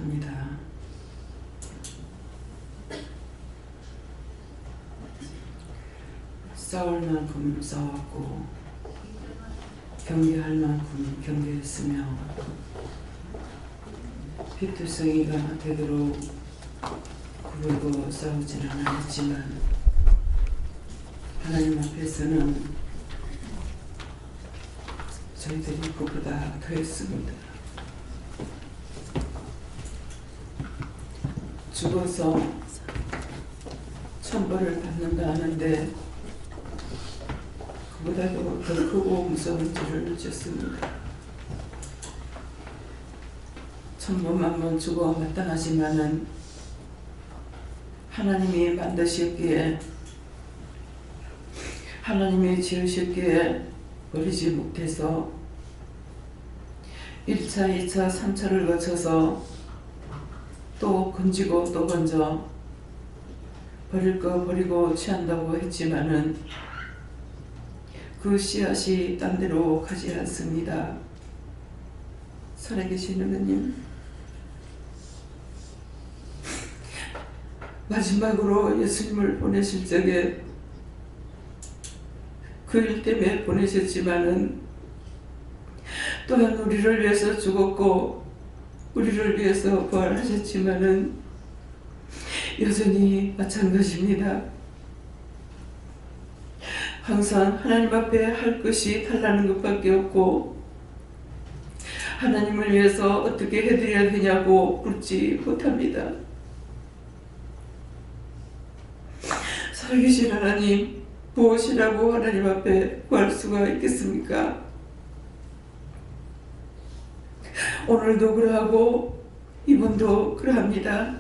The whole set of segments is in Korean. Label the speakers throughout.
Speaker 1: 합니다. 싸울 만큼 싸웠고 경계할 만큼 경계했으며 피투성이가 되도록 구불고 싸우지는 않았지만 하나님 앞에서는 저희들이 그보다 더했습니다. 죽어서 천벌을 받는다 하는데 그보다도 더 크고 무서운 죄를 졌습니다. 천번만번 죽어 마땅하지만은 하나님이 만드셨기에 하나님이 지으셨기에 버리지 못해서 1차, 2차, 3차를 거쳐서 또 건지고 또 건져 버릴 거 버리고 취한다고 했지만은 그 씨앗이 딴 데로 가지 않습니다. 살아계신 하나님, 마지막으로 예수님을 보내실 적에 그 일 때문에 보내셨지만은 또한 우리를 위해서 죽었고 우리를 위해서 부활하셨지만은 여전히 마찬가지입니다. 항상 하나님 앞에 할 것이 달라는 것밖에 없고 하나님을 위해서 어떻게 해드려야 되냐고 묻지 못합니다. 살아계신 하나님, 무엇이라고 하나님 앞에 구할 수가 있겠습니까? 오늘도 그러하고 이분도 그러합니다.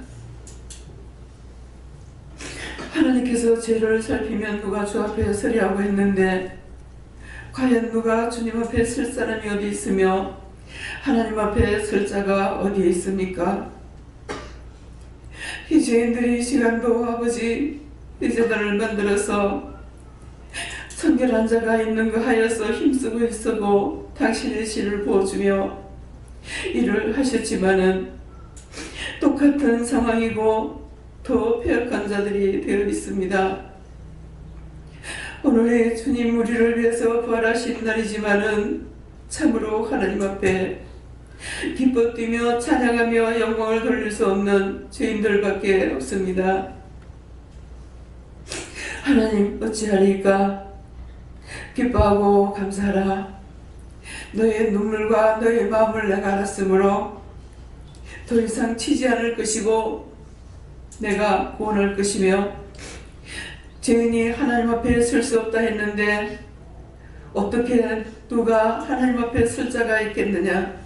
Speaker 1: 하나님께서 죄를 살피면 누가 주 앞에 서리하고 했는데 과연 누가 주님 앞에 설 사람이 어디 있으며 하나님 앞에 설 자가 어디에 있습니까? 이 죄인들이 이 시간도 아버지 이제들을 만들어서 성결한 자가 있는 거 하여서 힘쓰고 애쓰고 당신의 신을 보여주며 일을 하셨지만은 똑같은 상황이고 더 폐역한 자들이 되어 있습니다. 오늘의 주님 우리를 위해서 부활하신 날이지만은 참으로 하나님 앞에 기뻐 뛰며 찬양하며 영광을 돌릴 수 없는 죄인들밖에 없습니다. 하나님 어찌하리까? 기뻐하고 감사하라. 너의 눈물과 너의 마음을 내가 알았으므로 더 이상 치지 않을 것이고 내가 구원할 것이며 죄인이 하나님 앞에 설 수 없다 했는데 어떻게 누가 하나님 앞에 설 자가 있겠느냐?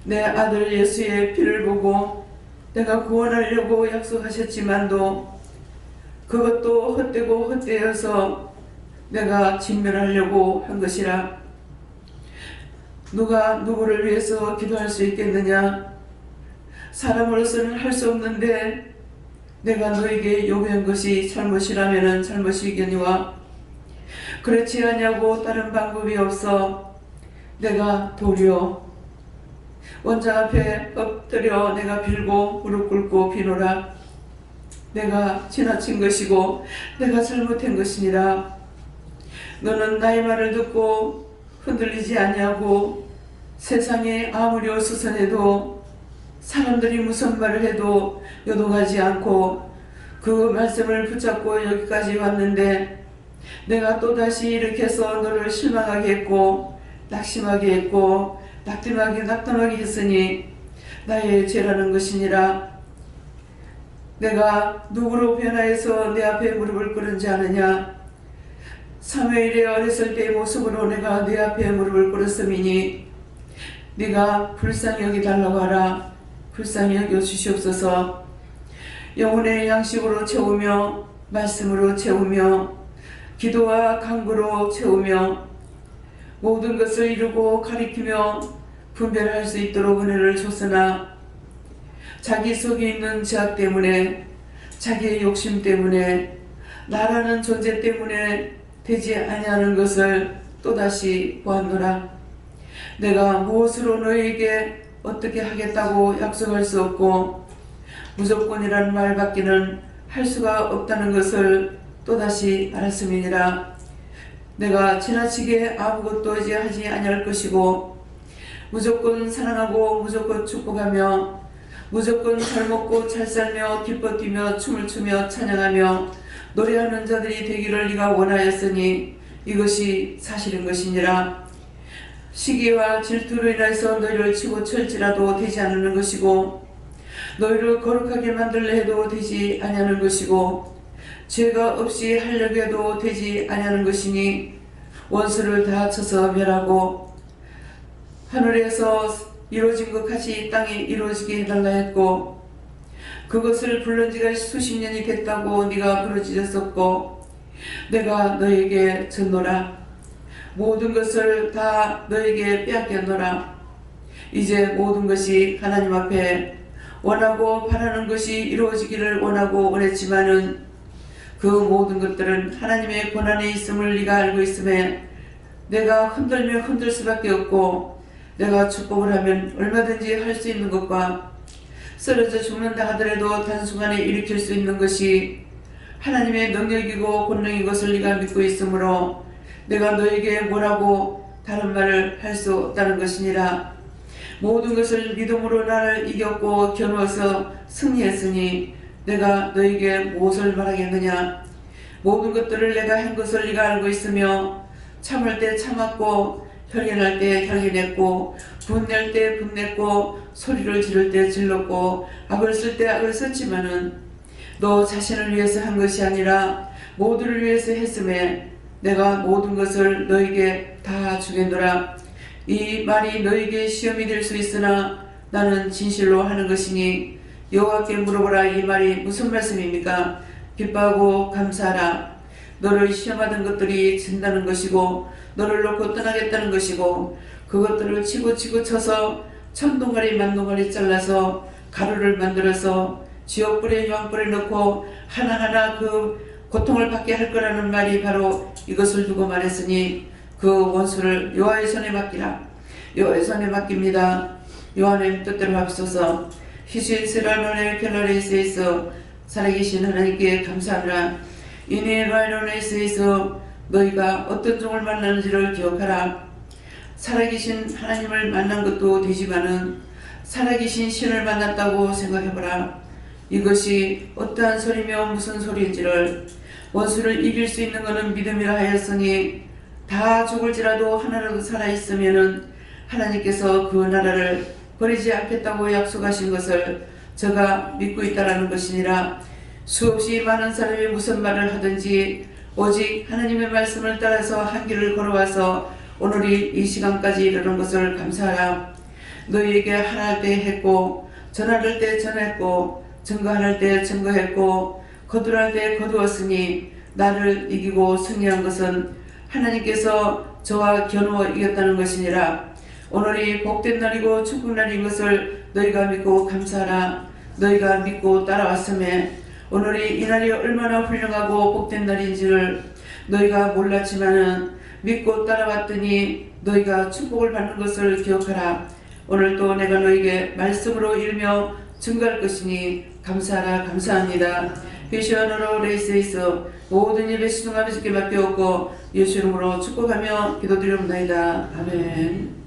Speaker 1: 내 아들 예수의 피를 보고 내가 구원하려고 약속하셨지만도 그것도 헛되고 헛되어서 내가 진멸하려고 한 것이라. 누가 누구를 위해서 기도할 수 있겠느냐? 사람으로서는 할 수 없는데 내가 너에게 요구한 것이 잘못이라면 잘못이겠니와 그렇지 않냐고 다른 방법이 없어 내가 도리어 원장 앞에 엎드려 내가 빌고 무릎 꿇고 비노라. 내가 지나친 것이고 내가 잘못한 것이니라. 너는 나의 말을 듣고 흔들리지 아니하고 세상에 아무리 어수선해도 사람들이 무슨 말을 해도 요동하지 않고 그 말씀을 붙잡고 여기까지 왔는데 내가 또다시 일으켜서 너를 실망하게 했고 낙심하게 했고 낙담하게 했으니 나의 죄라는 것이니라. 내가 누구로 변화해서 내 앞에 무릎을 꿇은지 아느냐? 사무엘의 어렸을 때의 모습으로 내가 내 앞에 무릎을 꿇었음이니 네가 불쌍히 여기달라고 하라. 불쌍히 여겨 주시옵소서. 영혼의 양식으로 채우며 말씀으로 채우며 기도와 간구로 채우며 모든 것을 이루고 가리키며 분별할 수 있도록 은혜를 줬으나 자기 속에 있는 죄악 때문에 자기의 욕심 때문에 나라는 존재 때문에 되지 아니하는 것을 또다시 보았노라. 내가 무엇으로 너에게 어떻게 하겠다고 약속할 수 없고 무조건이라는 말밖에는 할 수가 없다는 것을 또다시 알았음이니라. 내가 지나치게 아무것도 이제 하지 아니할 것이고 무조건 사랑하고 무조건 축복하며 무조건 잘 먹고 잘 살며 기뻐 뛰며 춤을 추며 찬양하며 노래하는 자들이 되기를 네가 원하였으니 이것이 사실인 것이니라. 시기와 질투로 인해서 너희를 치고 칠지라도 되지 않는 것이고 너희를 거룩하게 만들려 해도 되지 아니하는 것이고 죄가 없이 하려고 해도 되지 아니하는 것이니 원수를 다 쳐서 멸하고 하늘에서 이루어진 것 같이 땅에 이루어지게 해달라 했고 그것을 불른 지가 수십 년이 됐다고 네가 부르짖었었고 내가 너에게 졌노라. 모든 것을 다 너에게 빼앗겼노라. 이제 모든 것이 하나님 앞에 원하고 바라는 것이 이루어지기를 원하고 원했지만은 그 모든 것들은 하나님의 권한에 있음을 네가 알고 있음에 내가 흔들면 흔들 수밖에 없고 내가 축복을 하면 얼마든지 할 수 있는 것과 쓰러져 죽는다 하더라도 단순간에 일으킬 수 있는 것이 하나님의 능력이고 권능인 것을 네가 믿고 있으므로 내가 너에게 뭐라고 다른 말을 할 수 없다는 것이니라. 모든 것을 믿음으로 나를 이겼고 겨누어서 승리했으니 내가 너에게 무엇을 말하겠느냐. 모든 것들을 내가 한 것을 네가 알고 있으며 참을 때 참았고 혈견할 때 혈견했고 분낼 때 분냈고 소리를 지를 때 질렀고 악을 쓸 때 악을 썼지만은 너 자신을 위해서 한 것이 아니라 모두를 위해서 했음에 내가 모든 것을 너에게 다 주겠노라. 이 말이 너에게 시험이 될 수 있으나 나는 진실로 하는 것이니 여호와께 물어보라. 이 말이 무슨 말씀입니까? 기뻐하고 감사하라. 너를 시험하던 것들이 진다는 것이고 너를 놓고 떠나겠다는 것이고 그것들을 치고 쳐서 천동가리 만동가리 잘라서 가루를 만들어서 지옥불에 유황불에 넣고 하나하나 그 고통을 받게 할 거라는 말이 바로 이것을 두고 말했으니 그 원수를 여호와의 손에 맡기라. 여호와의 손에 맡깁니다. 여호와의 뜻대로 합소서. 히스이스라노네 켈라레이스에서 살아계신 하나님께 감사하라. 이네 라이노네스에서 너희가 어떤 종을 만나는지를 기억하라. 살아계신 하나님을 만난 것도 되지만은 살아계신 신을 만났다고 생각해보라. 이것이 어떠한 소리며 무슨 소리인지를. 원수를 이길 수 있는 것은 믿음이라 하였으니 다 죽을지라도 하나라도 살아있으면은 하나님께서 그 나라를 버리지 않겠다고 약속하신 것을 저가 믿고 있다라는 것이니라. 수없이 많은 사람이 무슨 말을 하든지 오직 하나님의 말씀을 따라서 한 길을 걸어와서 오늘이 이 시간까지 이르는 것을 감사하라. 너희에게 하라 때 했고 전할 때 전했고 증거할 때 증거했고 거두할 때 거두었으니 나를 이기고 승리한 것은 하나님께서 저와 겨누어 이겼다는 것이니라. 오늘이 복된 날이고 축복 날인 것을 너희가 믿고 감사하라. 너희가 믿고 따라왔음에 오늘이 이 날이 얼마나 훌륭하고 복된 날인지를 너희가 몰랐지만은 믿고 따라왔더니 너희가 축복을 받는 것을 기억하라. 오늘도 내가 너희에게 말씀으로 이르며 증거할 것이니 감사하라. 감사합니다. 비시언으로 레이스에서 모든 일에 신ung 아버지께 맡겨왔고 예수 이름으로 축복하며 기도드리옵나이다. 아멘.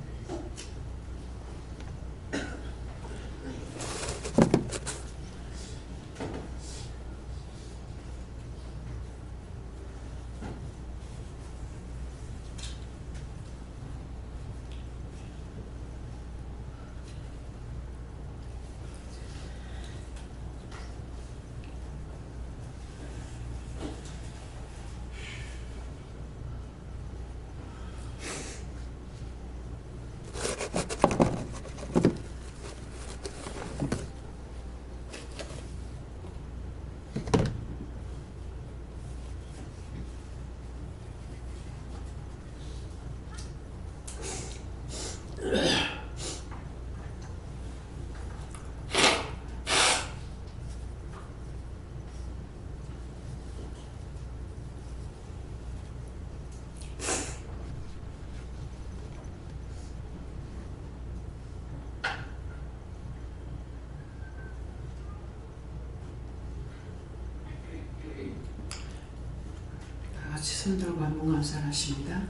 Speaker 1: 손들고 한번 감사하십니다.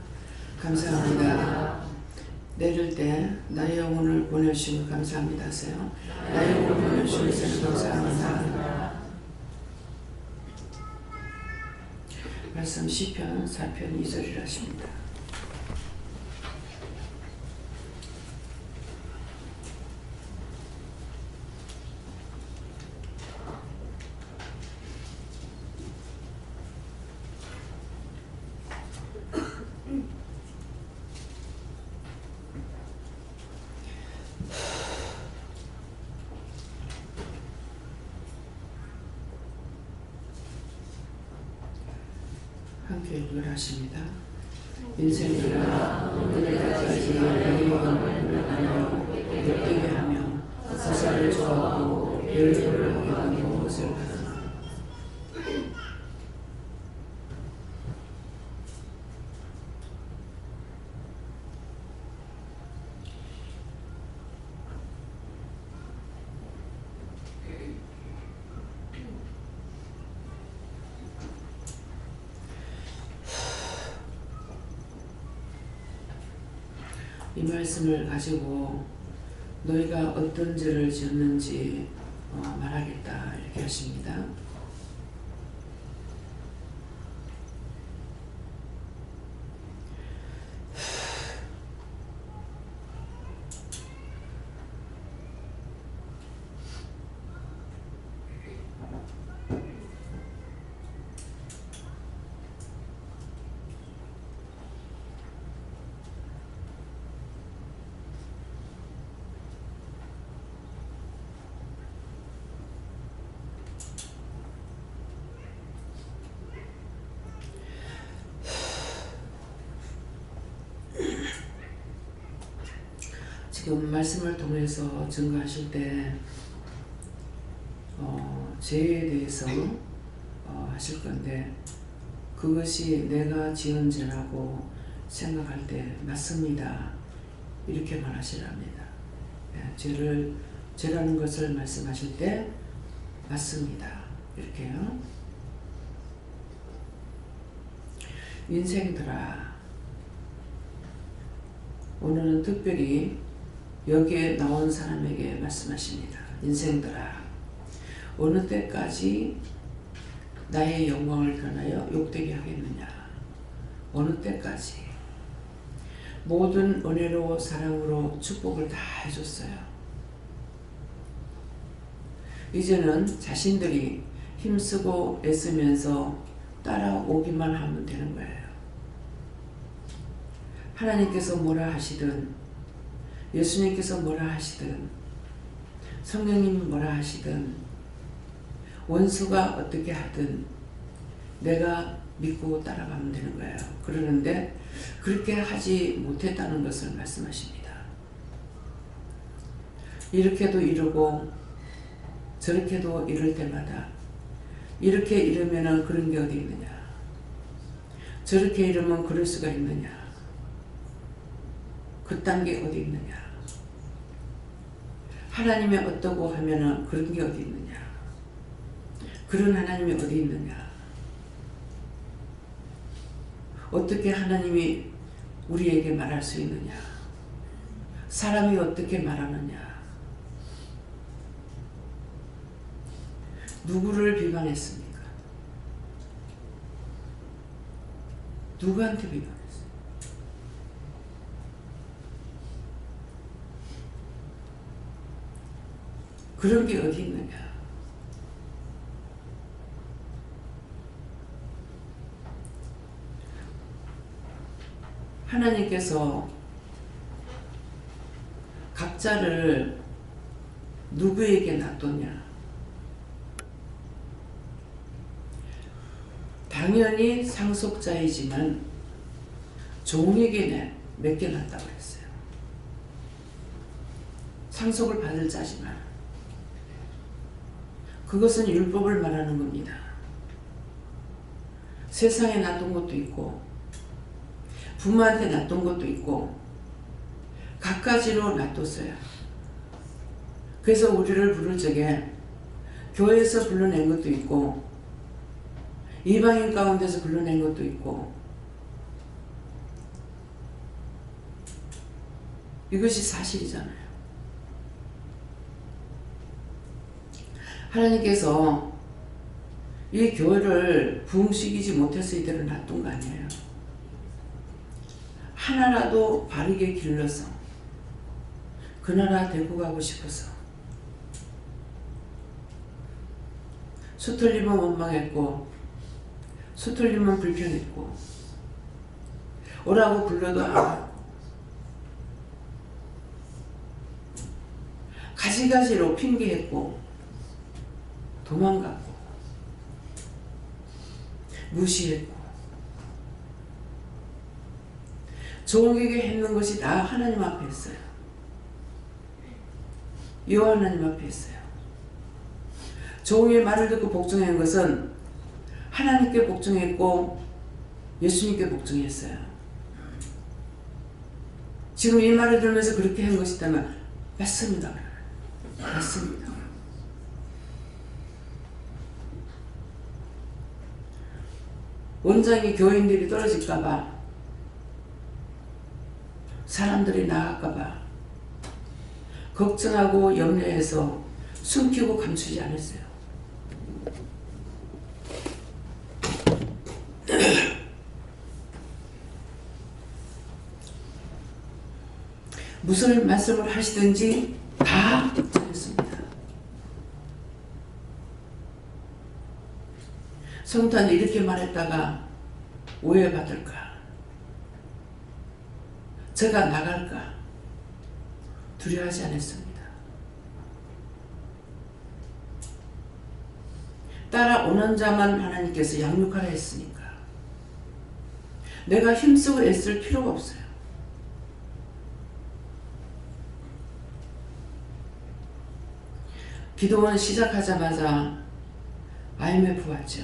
Speaker 1: 감사합니다. 내릴 때 나의 영혼을 보내주시고 감사합니다 하세요. 나의 영혼을 보내주시고 감사합니다. 말씀 시편 4편 2절이라 하십니다. 함께 읽으라십니다. 인생들아 오늘까지 너희 영혼을 나누어 욕되게 하며 사사를 좋아하고 열조를 여기는 무엇을 하나. 이 말씀을 가지고 너희가 어떤 죄를 지었는지 말하겠다 이렇게 하십니다. 지금 말씀을 통해서 증거하실 때 죄에 대해서 하실 건데 그것이 내가 지은 죄라고 생각할 때 맞습니다. 이렇게 말하시랍니다. 죄라는 것을 말씀하실 때 맞습니다. 이렇게요. 인생들아, 오늘은 특별히 여기에 나온 사람에게 말씀하십니다. 인생들아, 어느 때까지 나의 영광을 변하여 욕되게 하겠느냐? 어느 때까지? 모든 은혜로 사랑으로 축복을 다 해줬어요. 이제는 자신들이 힘쓰고 애쓰면서 따라오기만 하면 되는 거예요. 하나님께서 뭐라 하시든 예수님께서 뭐라 하시든 성령님이 뭐라 하시든 원수가 어떻게 하든 내가 믿고 따라가면 되는 거예요. 그러는데 그렇게 하지 못했다는 것을 말씀하십니다. 이렇게도 이러고 저렇게도 이럴 때마다 이렇게 이러면은 그런 게 어디 있느냐, 저렇게 이러면 그럴 수가 있느냐, 그딴 게 어디 있느냐, 하나님이 어떠고 하면은 그런 게 어디 있느냐, 그런 하나님이 어디 있느냐, 어떻게 하나님이 우리에게 말할 수 있느냐, 사람이 어떻게 말하느냐, 누구를 비방했습니까? 누구한테 비방했어요? 그런 게 어디 있느냐? 하나님께서 각자를 누구에게 놔뒀냐? 당연히 상속자이지만 종에게 맡겨놨다고 했어요. 상속을 받을 자지만 그것은 율법을 말하는 겁니다. 세상에 놔둔 것도 있고 부모한테 놔둔 것도 있고 갖가지로 놔뒀어요. 그래서 우리를 부를 적에 교회에서 불러낸 것도 있고 이방인 가운데서 불러낸 것도 있고 이것이 사실이잖아요. 하나님께서 이 교회를 부흥시키지 못해서 이대로 놔둔 거 아니에요. 하나라도 바르게 길러서 그 나라 데리고 가고 싶어서. 수틀림은 원망했고 수틀림은 불편했고 오라고 불러도 안 하고 가지가지로 핑계했고 도망갔고 무시했고 종에게 했는 것이 다 하나님 앞에 했어요. 여호와 하나님 앞에 했어요. 종의 말을 듣고 복종한 것은 하나님께 복종했고 예수님께 복종했어요. 지금 이 말을 들으면서 그렇게 한 것이다면 맞습니다. 맞습니다. 원장이 교인들이 떨어질까봐, 사람들이 나갈까봐 걱정하고 염려해서 숨기고 감추지 않았어요. 무슨 말씀을 하시든지 다 잘했습니다. 성탄이 이렇게 말했다가 오해받을까? 제가 나갈까? 두려워하지 않았습니다. 따라오는 자만 하나님께서 양육하라 했으니까 내가 힘쓰고 애쓸 필요가 없어요. 기도원 시작하자마자 IMF 왔죠.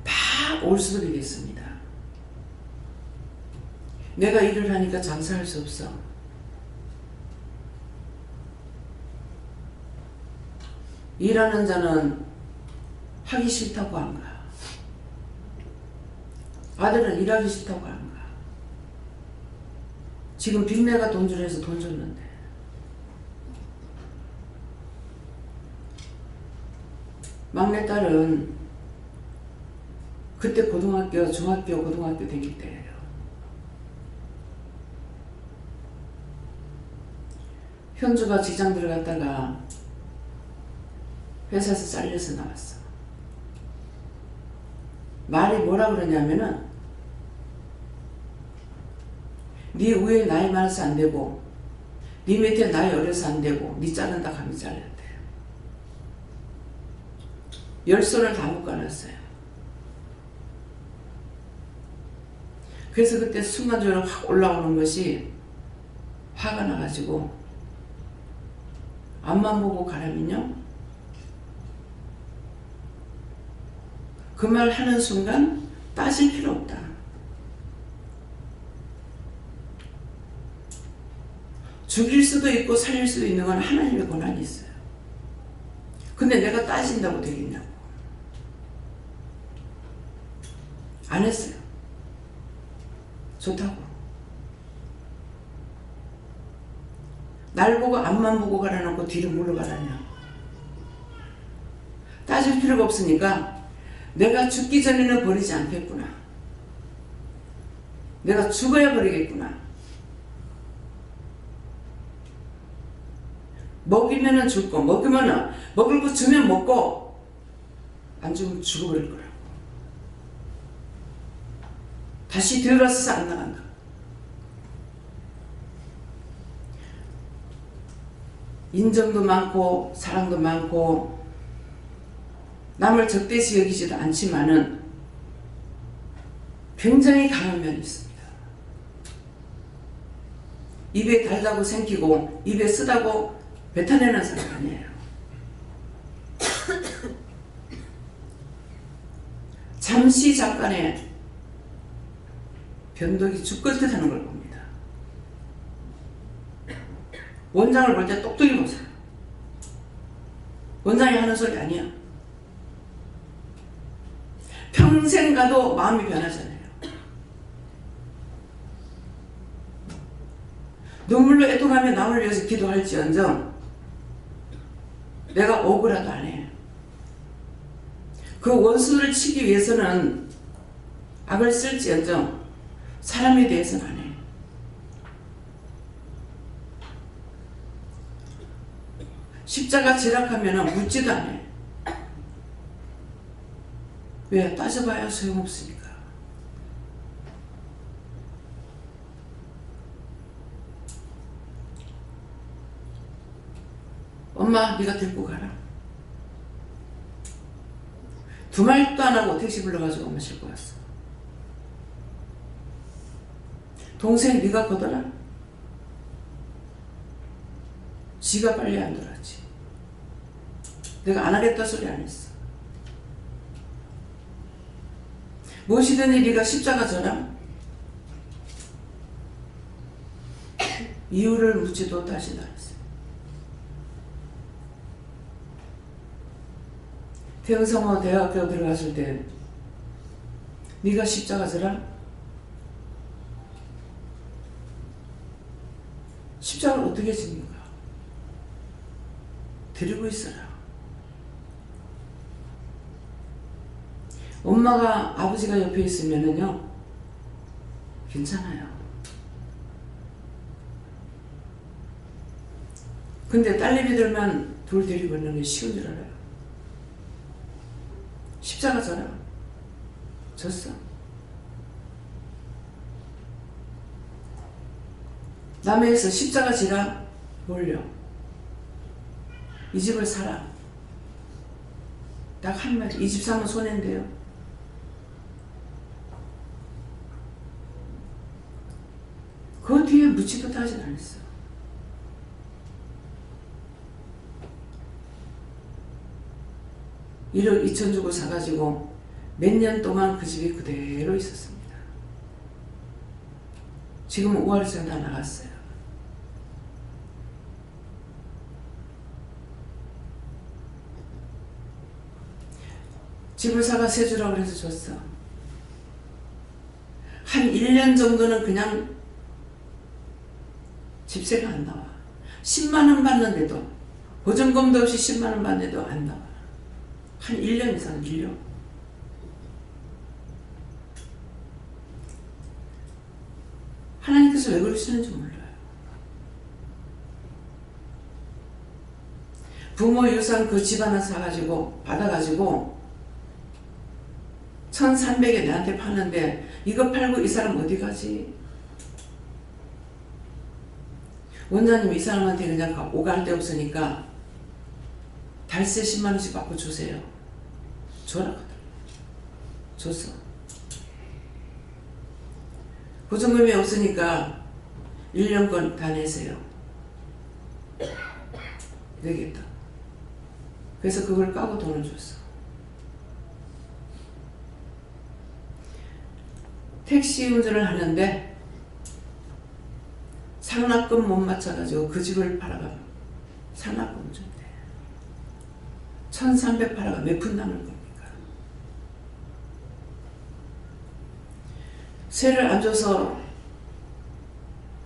Speaker 1: 다 올수록이 됐습니다. 내가 일을 하니까 장사할 수 없어. 일하는 자는 하기 싫다고 안 가. 아들은 일하기 싫다고 안 가. 지금 빚내가 돈 주라 해서 돈 줬는데. 막내딸은 그때 고등학교, 중학교, 고등학교 다닐 때예요. 현주가 직장 들어갔다가 회사에서 잘려서 나왔어. 말이 뭐라 그러냐면은 네 위에 나이 많아서 안 되고 네 밑에 나이 어려서 안 되고 네 자른다 하면 잘렸대. 열 손을 다 묶어놨어요. 그래서 그때 순간적으로 확 올라오는 것이 화가 나가지고 앞만 보고 가라면요. 그 말 하는 순간 따질 필요 없다. 죽일 수도 있고 살릴 수도 있는 건 하나님의 권한이 있어요. 근데 내가 따진다고 되겠냐고. 안 했어요. 좋다고. 날 보고 앞만 보고 가라놓고 뒤로 물러가라냐. 따질 필요가 없으니까 내가 죽기 전에는 버리지 않겠구나. 내가 죽어야 버리겠구나. 먹이면은 죽고, 먹으면은, 먹을 거 주면 먹고, 안 주면 죽어버릴 거라고. 다시 들어가서 안 나간다. 인정도 많고, 사랑도 많고, 남을 적대시 여기지도 않지만은 굉장히 강한 면이 있습니다. 입에 달다고 생기고 입에 쓰다고 뱉어내는 사람 아니에요. 잠시 잠깐의 변덕이 죽을 듯 하는 걸 봅니다. 원장을 볼 때 똑똑히 보세요. 원장이 하는 소리 아니야. 평생 가도 마음이 변하잖아요. 눈물로 애통하며 남을 위해서 기도할지언정 내가 억울하도 안 해. 그 원수를 치기 위해서는 악을 쓸지언정 사람에 대해서는 안 해. 십자가 지락하면 묻지도 않아. 왜? 따져봐야 소용없으니까. 엄마 네가 데리고 가라. 두 말도 안 하고 택시 불러가지고 엄마 싣고 왔어. 동생 네가 걷어라. 지가 빨리 안 돌았지. 내가 안 하겠다 소리 안 했어. 무엇이든지 네가 십자가 져라. 이유를 묻지도 따지도 않았어. 태흥성호 대학교 들어갔을 때 네가 십자가 져라. 십자가를 어떻게 지는가? 들고 있어라. 엄마가 아버지가 옆에 있으면은요 괜찮아요. 근데 딸내미들만 돌 데리고 있는 게 쉬운 줄 알아요. 십자가 져라. 졌어. 남해에서 십자가 지라. 몰려. 이 집을 사라. 딱 한마디. 이 집 사면 손해인데요. 그 뒤에 묻지도 따지도 않았어. 1억 2천 주고 사가지고 몇 년 동안 그 집이 그대로 있었습니다. 지금은 5월세 다 나갔어요. 집을 사가 세 주라고 해서 줬어. 한 1년 정도는 그냥 집세가 안 나와. 10만 원 받는데도, 보증금도 없이 10만 원 받는데도 안 나와. 한 1년 이상, 1년. 하나님께서 왜 그러시는지 몰라요. 부모 유산 그 집 하나 사가지고, 받아가지고, 1,300에 내한테 파는데, 이거 팔고 이 사람 어디 가지? 원장님 이 사람한테 그냥 오갈 데 없으니까 달세 10만 원씩 받고 주세요. 줘라. 줬어. 보증금이 없으니까 1년권 다 내세요. 되겠다. 그래서 그걸 까고 돈을 줬어. 택시 운전을 하는데 상납금 못 맞춰가지고 그 집을 팔아가. 상납금 준대. 1,300 팔아가 몇 푼 남을 겁니까? 세를 안 줘서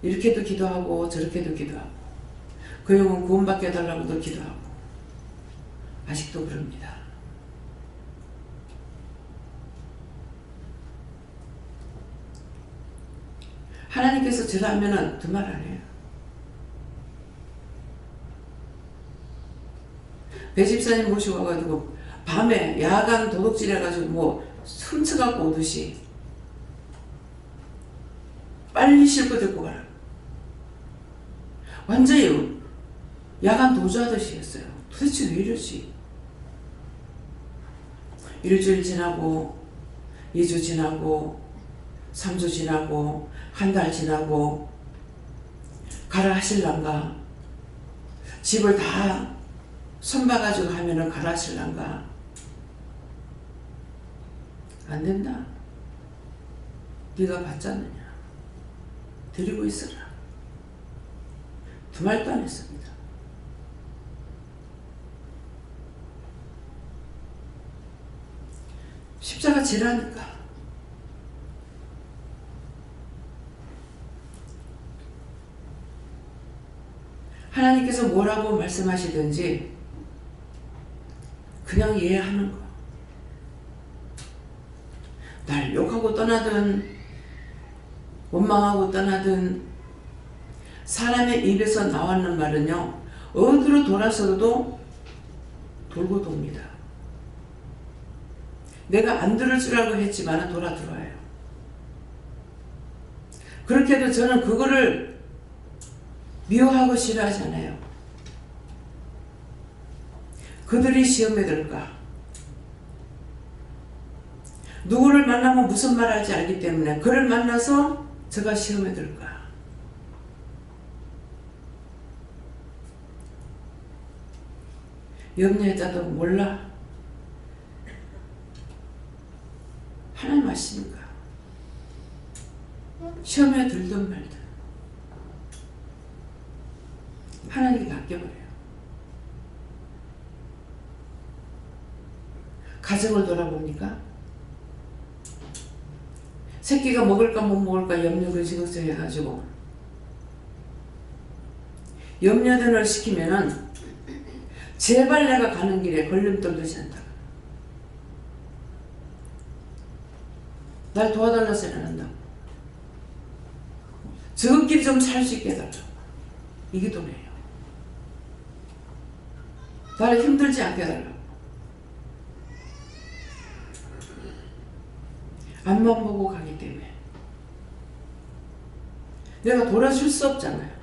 Speaker 1: 이렇게도 기도하고 저렇게도 기도하고 그 형은 구원받게 해달라고도 기도하고 아직도 그럽니다. 하나님께서 저라면은 두 말 안 해요. 배 집사님 모시고 와가지고 밤에 야간 도둑질 해가지고 뭐 훔쳐갖고 오듯이 빨리 싣고 데리고 가라. 완전히 야간 도주하듯이 했어요. 도대체 왜 이러지? 일주일 지나고 2주 지나고 3주 지나고 한 달 지나고 가라 하실란가? 집을 다 손봐가지고 하면은 가라 하실란가? 안 된다. 네가 받지 않느냐? 데리고 있어라. 두 말도 안 했습니다. 십자가 지라니까. 하나님께서 뭐라고 말씀하시든지 그냥 이해하는 거. 날 욕하고 떠나든 원망하고 떠나든 사람의 입에서 나왔는 말은요, 어디로 돌아서도 돌고 돕니다. 내가 안 들을 줄 알고 했지만 돌아 들어와요. 그렇게 해도 저는 그거를 미워하고 싫어하잖아요. 그들이 시험에 들까? 누구를 만나면 무슨 말 할지 알기 때문에 그를 만나서 저가 시험에 들까? 염려했다도 몰라? 하나님 아십니까? 시험에 들든 말든 하나님께 맡겨버려요. 가정을 돌아보니까 새끼가 먹을까 못 먹을까 염려 근심걱정 해가지고 염려전을 시키면은 제발 내가 가는 길에 걸림돌 되지 않다. 날 도와달라서 안 한다고. 저길 좀 살 수 있게 해달라고. 이 기도네요. 나를 힘들지 않게 해달라고. 앞만 보고 가기 때문에 내가 돌아줄 수 없잖아요.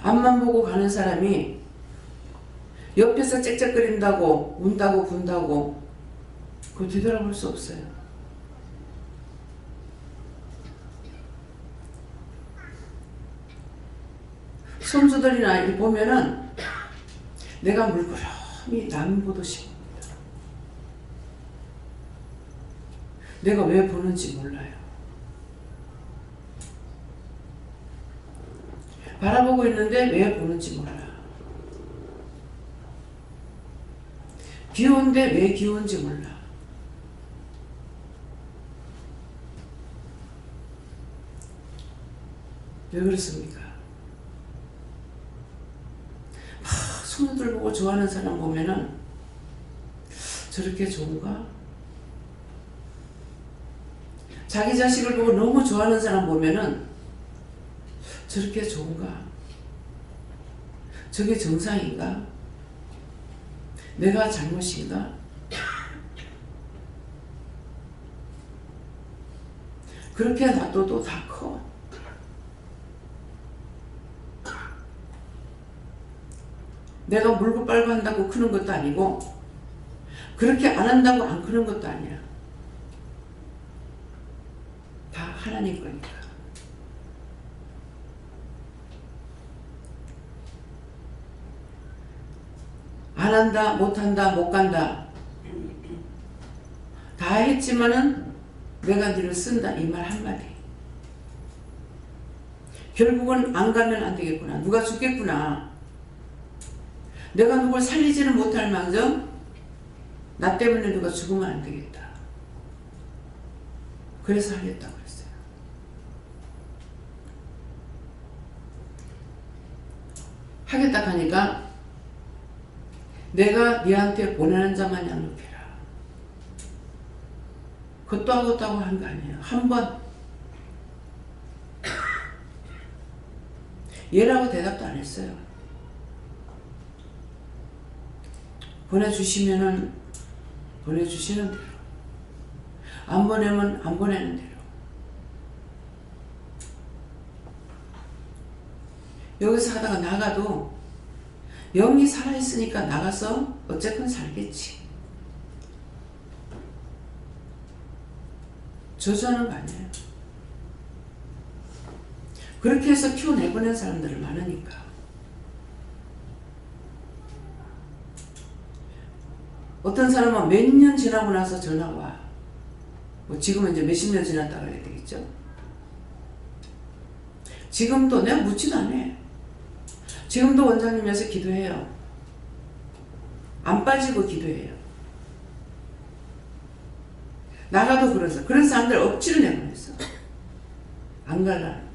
Speaker 1: 앞만 보고 가는 사람이 옆에서 짹짹거린다고 운다고 군다고 그거 뒤돌아볼 수 없어요. 손주들이나 이렇게 보면은 내가 물끄러미 남 보듯이 봅니다. 내가 왜 보는지 몰라요. 바라보고 있는데 왜 보는지 몰라. 귀여운데 왜 귀여운지 몰라. 왜 그렇습니까? 손주들 보고 좋아하는 사람 보면은 저렇게 좋은가? 자기 자식을 보고 너무 좋아하는 사람 보면은 저렇게 좋은가? 저게 정상인가? 내가 잘못인가? 그렇게 놔둬도 다 커. 내가 물고 빨고 한다고 크는 것도 아니고 그렇게 안 한다고 안 크는 것도 아니야. 다 하나님 거니까. 안 한다, 못 한다, 못 간다. 다 했지만은 내가 너를 쓴다. 이 말 한마디. 결국은 안 가면 안 되겠구나. 누가 죽겠구나. 내가 누굴 살리지는 못할 망정 나 때문에 누가 죽으면 안 되겠다. 그래서 하겠다고 그랬어요. 하겠다 하니까 내가 네한테 보내는 자만 양육해라. 그것도 하겠다고 한 거 아니에요. 한 번 얘라고 대답도 안 했어요. 보내주시면은 보내주시는 대로, 안 보내면 안 보내는 대로. 여기서 하다가 나가도 영이 살아있으니까 나가서 어쨌든 살겠지. 저주하는 거 아니에요. 그렇게 해서 키워내보낸 사람들이 많으니까. 어떤 사람은 몇 년 지나고 나서 전화와. 뭐 지금은 이제 몇십 년 지났다 그래야 되겠죠. 지금도 내가 묻지도 않아. 지금도 원장님에서 기도해요. 안 빠지고 기도해요. 나가도 그래서 그런 사람들 억지로 내보냈어. 안 갈라는.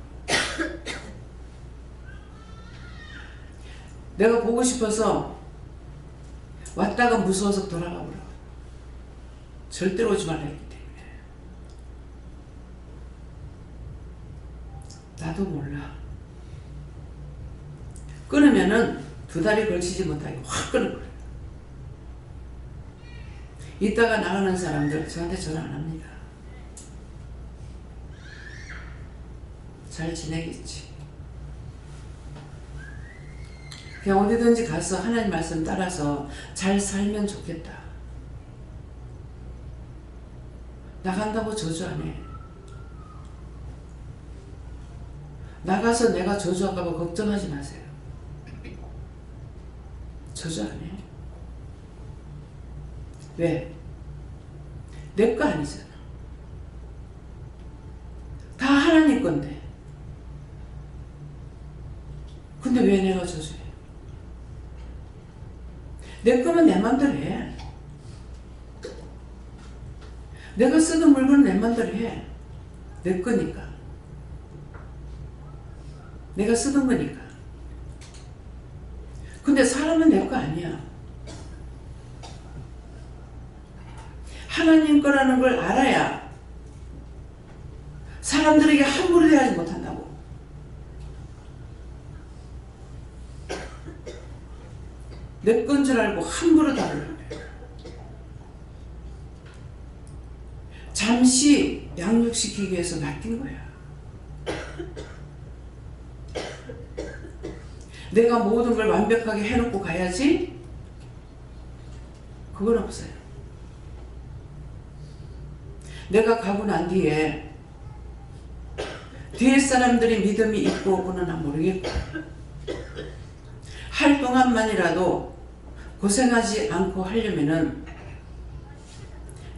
Speaker 1: 내가 보고 싶어서 왔다가 무서워서 돌아가 버려. 절대로 오지 말라 했기 때문에. 나도 몰라. 끊으면은 두 달이 걸치지 못하게 확 끊을 거예요. 이따가 나가는 사람들 저한테 전화 안 합니다. 잘 지내겠지. 그냥 어디든지 가서 하나님 말씀 따라서 잘 살면 좋겠다. 나간다고 저주 안 해. 나가서 내가 저주할까 봐 걱정하지 마세요. 저주 안 해. 왜? 내 거 아니잖아. 다 하나님 건데. 근데 왜 내가 저주해? 내 거면 내 맘대로 해. 내가 쓰는 물건은 내 맘대로 해. 내 거니까. 내가 쓰던 거니까. 근데 사람은 내 거 아니야. 하나님 거라는 걸 알아야 사람들에게 함부로 대하지 못한다고. 내 건 줄 알고 함부로 다루려고 해. 잠시 양육시키기 위해서 맡긴 거야. 내가 모든 걸 완벽하게 해놓고 가야지? 그건 없어요. 내가 가고 난 뒤에 사람들이 믿음이 있고 없고는 난 모르겠고 할 동안만이라도 고생하지 않고 하려면은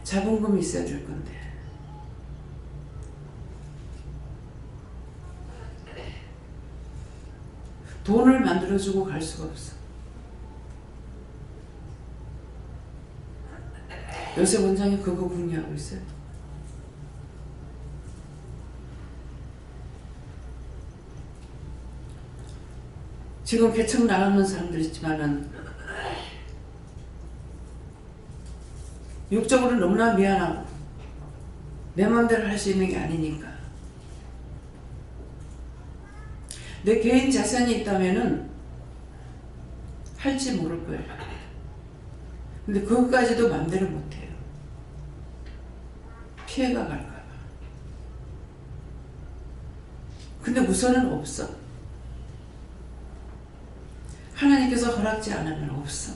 Speaker 1: 자본금이 있어야 될 건데 돈을 만들어주고 갈 수가 없어. 요새 원장이 그거 궁리하고 있어요. 지금 개척 나가는 사람들 있지만은 육적으로 너무나 미안하고 내 마음대로 할 수 있는 게 아니니까 내 개인 자산이 있다면은 할지 모를 거예요. 근데 그것까지도 마음대로 못해요. 피해가 갈까봐. 근데 우선은 없어. 하나님께서 허락지 않으면 없어.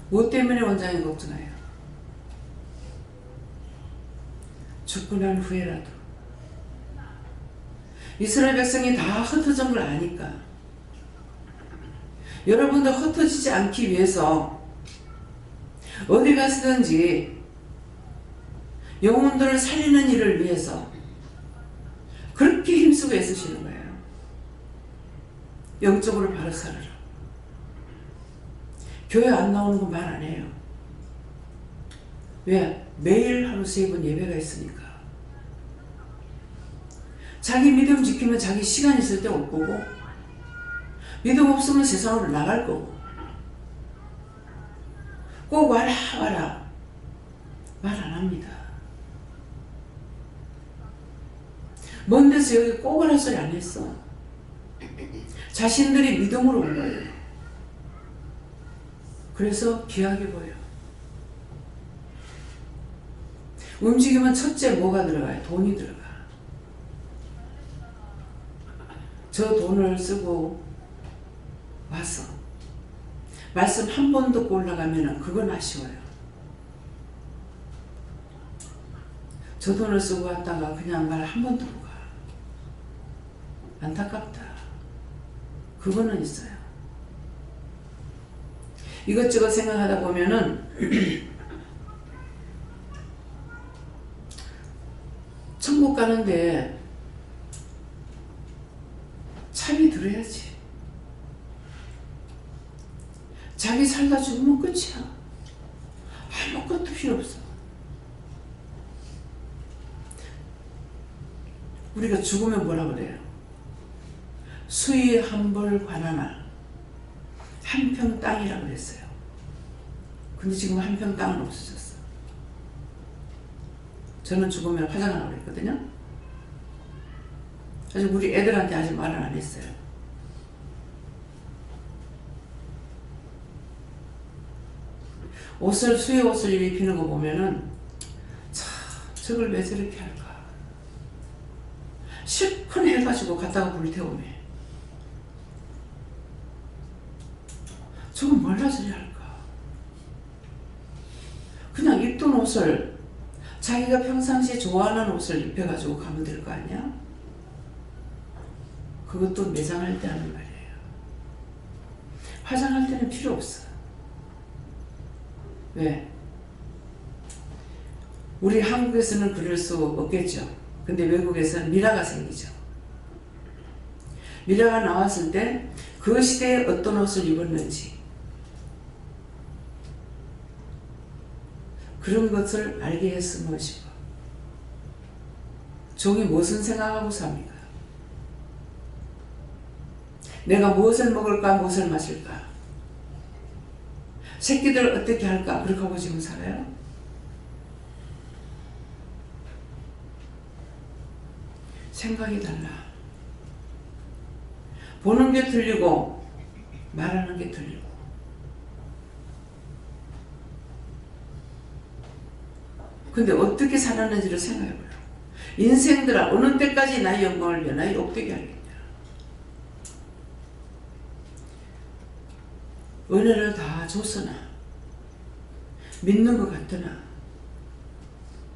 Speaker 1: 무엇 때문에 원장이 걱정해요? 죽고 난 후에라도 이스라엘 백성이 다 흩어진 걸 아니까 여러분도 흩어지지 않기 위해서 어디 가시든지 영혼들을 살리는 일을 위해서 그렇게 힘쓰고 애쓰시는 거예요. 영적으로 바로 살아라. 교회 안 나오는 거 말 안 해요. 왜? 매일 하루 3번 예배가 있으니까. 자기 믿음 지키면 자기 시간 있을 때 올 거고 믿음 없으면 세상으로 나갈 거고 꼭 와라 와라 말 안 합니다. 먼 데서 여기 꼭 오라 소리 안 했어. 자신들이 믿음으로 온 거예요. 그래서 귀하게 보여. 움직이면 첫째 뭐가 들어가요? 돈이 들어가. 저 돈을 쓰고 와서 말씀 한 번 듣고 올라가면 그건 아쉬워요. 저 돈을 쓰고 왔다가 그냥 말 한 번 듣고 가. 안타깝다. 그거는 있어요. 이것저것 생각하다 보면은 천국 가는데 참이 들어야지. 자기 살다 죽으면 끝이야. 아무것도 필요 없어. 우리가 죽으면 뭐라 그래요? 수의 한 벌 관하나 한 평 땅이라 그랬어요. 근데 지금 한 평 땅은 없어졌어. 저는 죽으면 화장하라고 그랬거든요. 아직 우리 애들한테 아직 말을 안 했어요. 수의 옷을 입히는 거 보면은 참 저걸 왜 저렇게 할까? 실컷 해가지고 갖다가 불태우네. 저건 뭘라 저리 할까? 그냥 입던 옷을 자기가 평상시에 좋아하는 옷을 입혀가지고 가면 될 거 아니야? 그것도 매장할 때 하는 말이에요. 화장할 때는 필요 없어. 왜? 우리 한국에서는 그럴 수 없겠죠. 근데 외국에서는 미라가 생기죠. 미라가 나왔을 때 그 시대에 어떤 옷을 입었는지 그런 것을 알게 했으면 싶어. 종이 무엇을 생각하고 삽니까? 내가 무엇을 먹을까, 무엇을 마실까? 새끼들 어떻게 할까? 그렇게 하고 지금 살아요? 생각이 달라. 보는 게 틀리고 말하는 게 틀리고. 근데 어떻게 살았는지를 생각해보라. 인생들아 어느 때까지 나의 영광을 위해 나의 욕되게 하겠냐. 은혜를 다 줬으나 믿는 것 같으나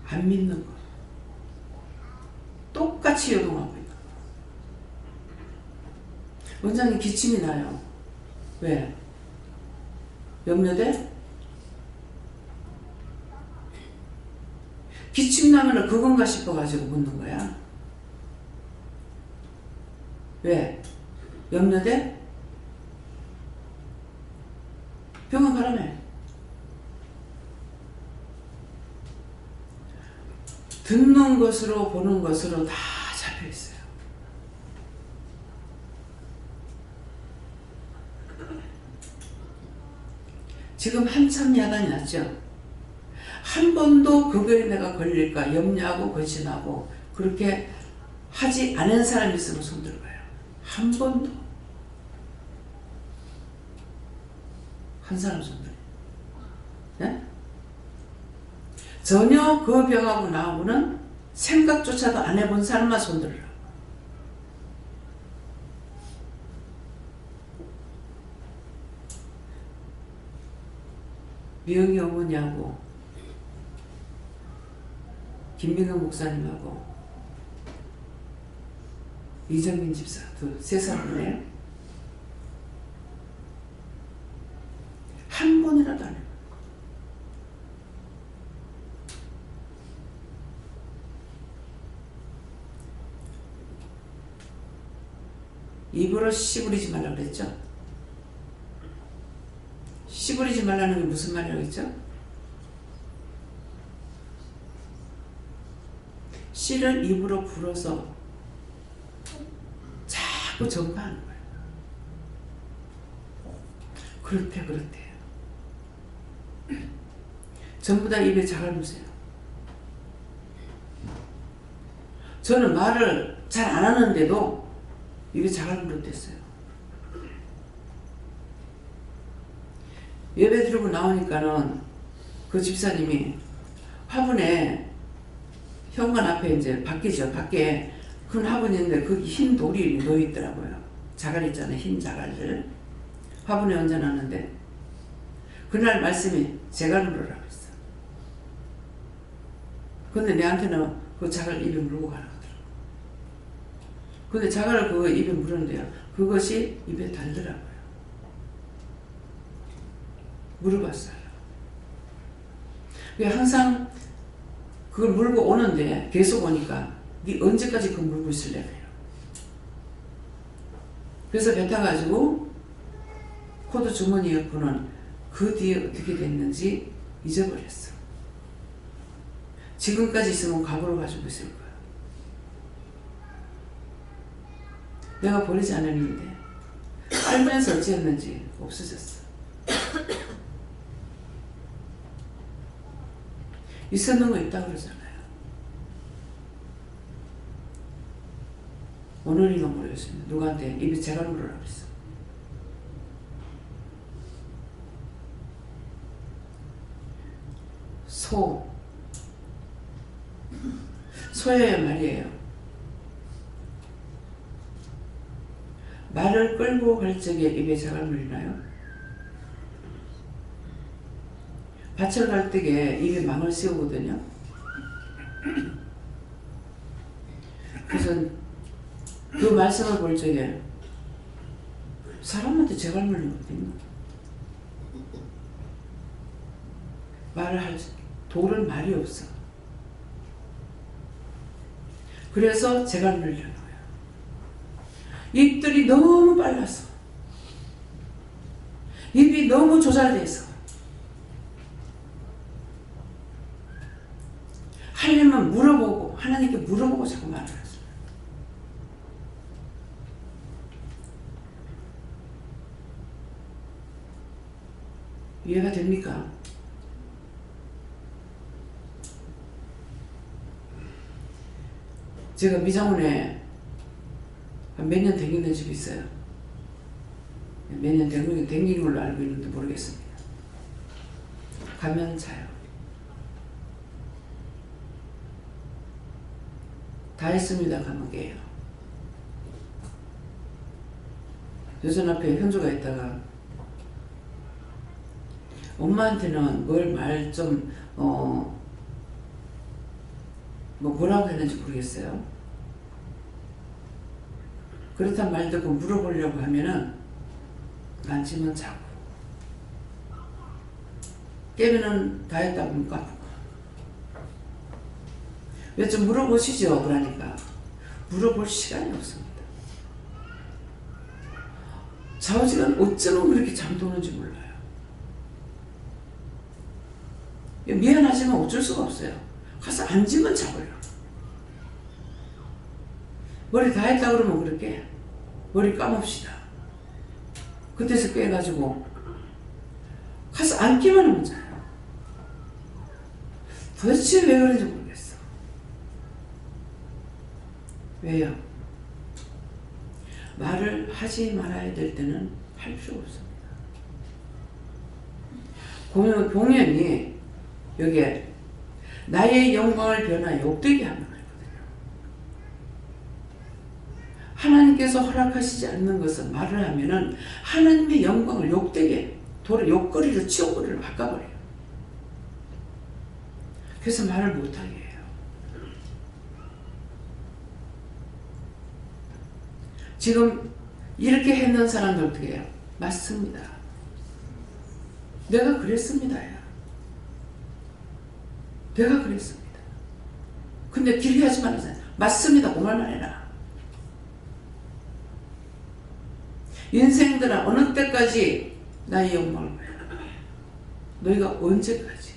Speaker 1: 안 믿는 것 똑같이 요동하고 있다. 원장님 기침이 나요. 왜? 염려돼? 기침 나면은 그건가 싶어가지고 묻는 거야. 왜? 염려돼? 병원 가라며. 듣는 것으로 보는 것으로 다 잡혀있어요. 지금 한참 야단이 났죠. 한 번도 그거에 내가 걸릴까 염려하고 거짓하고 그렇게 하지 않은 사람이 있으면 손 들어봐요. 한 번도. 한 사람 손 들어요. 네? 전혀 그 병하고 나하고는 생각조차도 안 해본 사람만 손 들어요. 미영이 어머니하고 김민경 목사님하고 이정민 집사 세 사람이네요. 한 번이라도 안 해요. 입으로 씨부리지 말라고 그랬죠? 씨부리지 말라는 게 무슨 말이라고 했죠? 씨를 입으로 불어서 자꾸 전파하는 거예요. 그렇대. 전부 다 입에 자갈 무세요. 저는 말을 잘 안 하는데도 입에 자갈 물었댔어요. 예배 드리고 나오니까는 그 집사님이 화분에 현관 앞에 이제 밖이죠. 밖에 큰 화분이 있는데 거기 흰 돌이 놓여있더라고요. 자갈 있잖아요. 흰 자갈을 화분에 얹어놨는데 그날 말씀이 자갈 물으라고 했어. 근데 내한테는 그 자갈 입에 물고 가라고 하더라고. 근데 자갈을 그거 입에 물었는데요. 그것이 입에 달더라고요. 물어봤어요. 항상 그걸 물고 오는데 계속 오니까 네 언제까지 그걸 물고 있을래? 그래요. 그래서 뱉어가지고 코드 주머니 옆으로는 그 뒤에 어떻게 됐는지 잊어버렸어. 지금까지 있으면 과거로 가지고 있을 거야. 내가 버리지 않았는데 알면서 어찌했는지 없어졌어. 있었는 거 있다 그러잖아요. 오늘인가 모르겠습니다. 누구한테 입에 재갈 물으라고 그랬어. 소예요, 말이에요. 말을 끌고 갈 적에 입에 재갈 물이나요? 밭을 갈 때에 입에 망을 씌우거든요. 그래서 그 말씀을 볼 적에 사람한테 재갈 물린 거 어딨나? 말을 할 돌은 말이 없어. 그래서 재갈 물려는 거야. 입들이 너무 빨라서, 입이 너무 조잘돼 있어. 하려면 물어보고, 하나님께 물어보고 자꾸 말을 하죠. 이해가 됩니까? 제가 미장원에 몇 년 댕기는 집이 있어요. 몇 년 댕긴 걸로 알고 있는데 모르겠습니다. 가면 자요. 다 했습니다. 가면 깨요. 여전 앞에 현주가 있다가 엄마한테는 뭘 말 좀 뭐라고 했는지 모르겠어요. 그렇단 말 듣고 물어보려고 하면은 앉으면 자고 깨면은 다 했다고 못 가고 왜 좀 물어보시죠. 그러니까 물어볼 시간이 없습니다. 좌우지간 어쩌면 그렇게 잠도는지 몰라요. 미안하지만 어쩔 수가 없어요. 가서 앉으면 자고요. 머리 다 했다 그러면 그렇게 머리 감읍시다. 그때서 깨가지고 가서 앉기만 하면 자요. 도대체 왜 그런지 모르겠어. 왜요? 말을 하지 말아야 될 때는 할 필요가 없습니다. 공연이 여기에 나의 영광을 변하여 욕되게 하는 거거든요. 하나님께서 허락하시지 않는 것은 말을 하면은 하나님의 영광을 욕되게 욕거리로 치욕거리로 바꿔버려요. 그래서 말을 못하게 해요. 지금 이렇게 했는 사람들 어떻게 해요? 맞습니다. 내가 그랬습니다요. 내가 그랬습니다. 근데 길게 하지 말아요. 맞습니다. 그 말만 해라. 인생들아 어느 때까지 나의 영광을 보여? 너희가 언제까지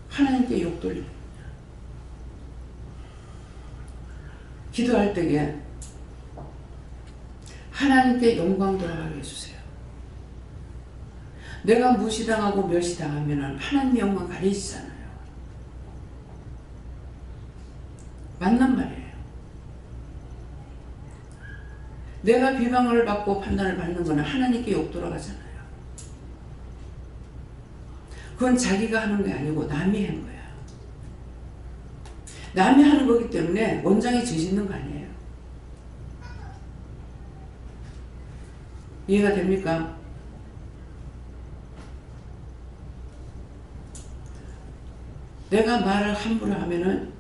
Speaker 1: 하나님께 욕 돌리냐? 기도할 때에 하나님께 영광 돌아가게 해주세요. 내가 무시당하고 멸시당하면 하나님의 영광 가리지잖아요. 맞는 말이에요. 내가 비방을 받고 판단을 받는 것은 하나님께 욕 돌아가잖아요. 그건 자기가 하는 게 아니고 남이 한 거야. 남이 하는 거기 때문에 원장이 죄 짓는 거 아니에요. 이해가 됩니까? 내가 말을 함부로 하면은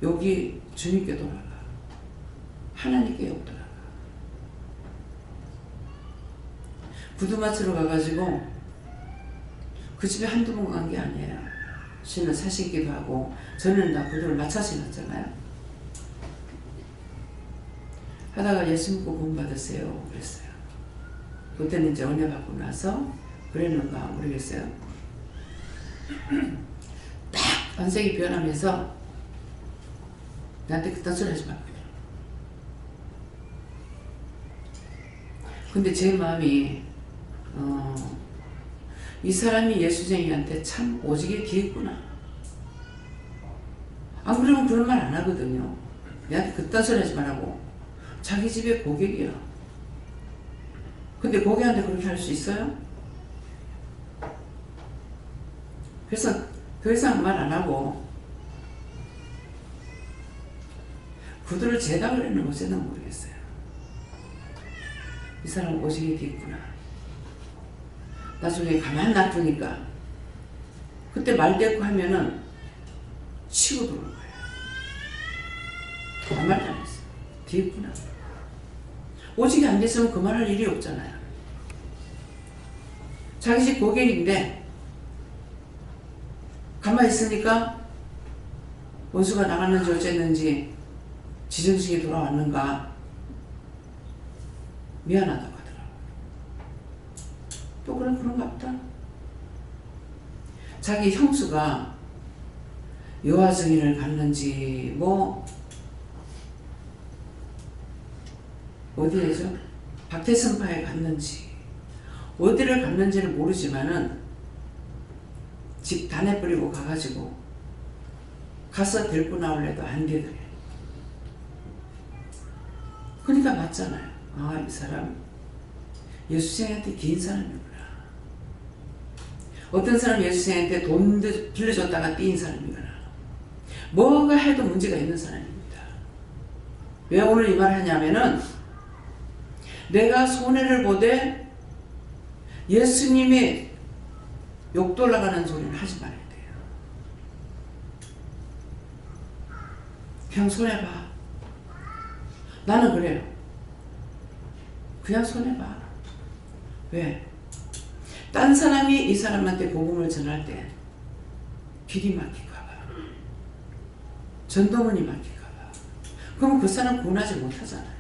Speaker 1: 욕이 주님께 돌아가. 하나님께 욕 돌아가. 구두 맞추러 가가지고 그 집에 한두 번 간 게 아니에요. 신을 사신기도 하고 저는 다 구두를 맞춰 신었잖아요. 하다가 예수 믿고 구원받았어요. 그랬어요. 그때는 이제 은혜 받고 나서 그랬는가 모르겠어요. 딱 안색이 변하면서 나한테 그딴 소리 하지 말고 근데 제 마음이 이 사람이 예수쟁이한테 참 오지게 귀했구나. 안 그러면 그런 말 안 하거든요. 내한테 그딴 소리 하지 말라고. 자기 집에 고객이야. 근데 고객한테 그렇게 할 수 있어요? 그래서 더 이상 말 안 하고 구두를 제답을 했는 어쨌든 모르겠어요. 이 사람 오지게 귀했구나. 나중에 가만 놔두니까 그때 말대꾸 하면은 치고 들어올 거예요. 아무 말도 안 했어. 뒤했구나. 오지게 안 됐으면 그 말 할 일이 없잖아요. 자기 집 고객인데 가만히 있으니까 원수가 나갔는지 어쨌는지 지정식이 돌아왔는가 미안하다고 하더라고. 또 그런가 보다. 자기 형수가 여호와 증인을 갔는지 뭐 어디에죠? 박태선파에 갔는지 어디를 갔는지는 모르지만은 집 단에 뿌리고 가가지고 가서 데리고 나오려도 안 되더래. 그러니까 맞잖아요. 아, 이 사람 예수생한테 긴 사람이구나. 어떤 사람 예수생한테 돈 빌려줬다가 띄인 사람이구나. 뭐가 해도 문제가 있는 사람입니다. 왜 오늘 이 말을 하냐면은 내가 손해를 보되 예수님의 욕 올라가는 소리는 하지 말아야 돼요. 그냥 손해봐. 나는 그래요. 그냥 손해봐. 왜? 딴 사람이 이 사람한테 복음을 전할 때 길이 막힐까봐, 전도문이 막힐까봐. 그러면 그 사람 구원하지 못하잖아요.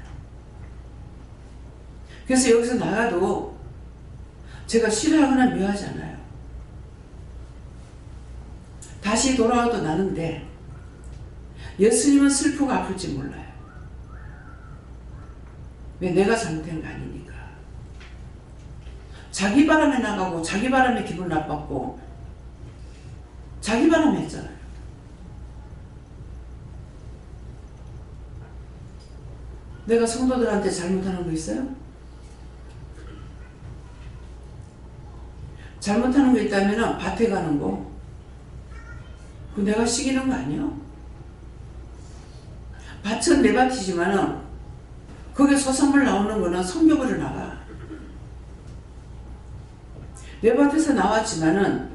Speaker 1: 그래서 여기서 나가도 제가 싫어하거나 미워하지 않아요. 다시 돌아와도 나는데 예수님은 슬프고 아플지 몰라요. 왜? 내가 잘못한 거 아니니까. 자기 바람에 나가고 자기 바람에 기분 나빴고 자기 바람에 했잖아요. 내가 성도들한테 잘못하는 거 있어요? 잘못하는 거 있다면 밭에 가는 거 그 내가 시키는 거 아니야? 밭은 내 밭이지만은 거기에 소산물 나오는 거는 성교벌을 나가. 내 밭에서 나왔지만은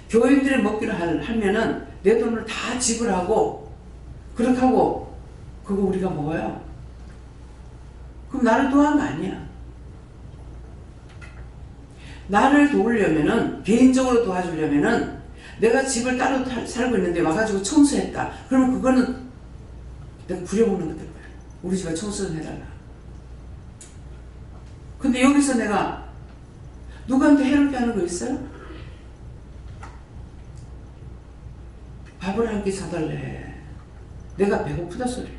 Speaker 1: 교인들이 먹기로 하면은 내 돈을 다 지불하고 그렇게 하고 그거 우리가 먹어요. 그럼 나를 도와한 거 아니야. 나를 도우려면은 개인적으로 도와주려면은 내가 집을 따로 살고 있는데 와가지고 청소했다. 그러면 그거는 내가 부려먹는 것들 거야. 우리 집에 청소 좀 해달라. 근데 여기서 내가 누구한테 해롭게 하는 거 있어요? 밥을 한 끼 사달래. 내가 배고프다 소리래.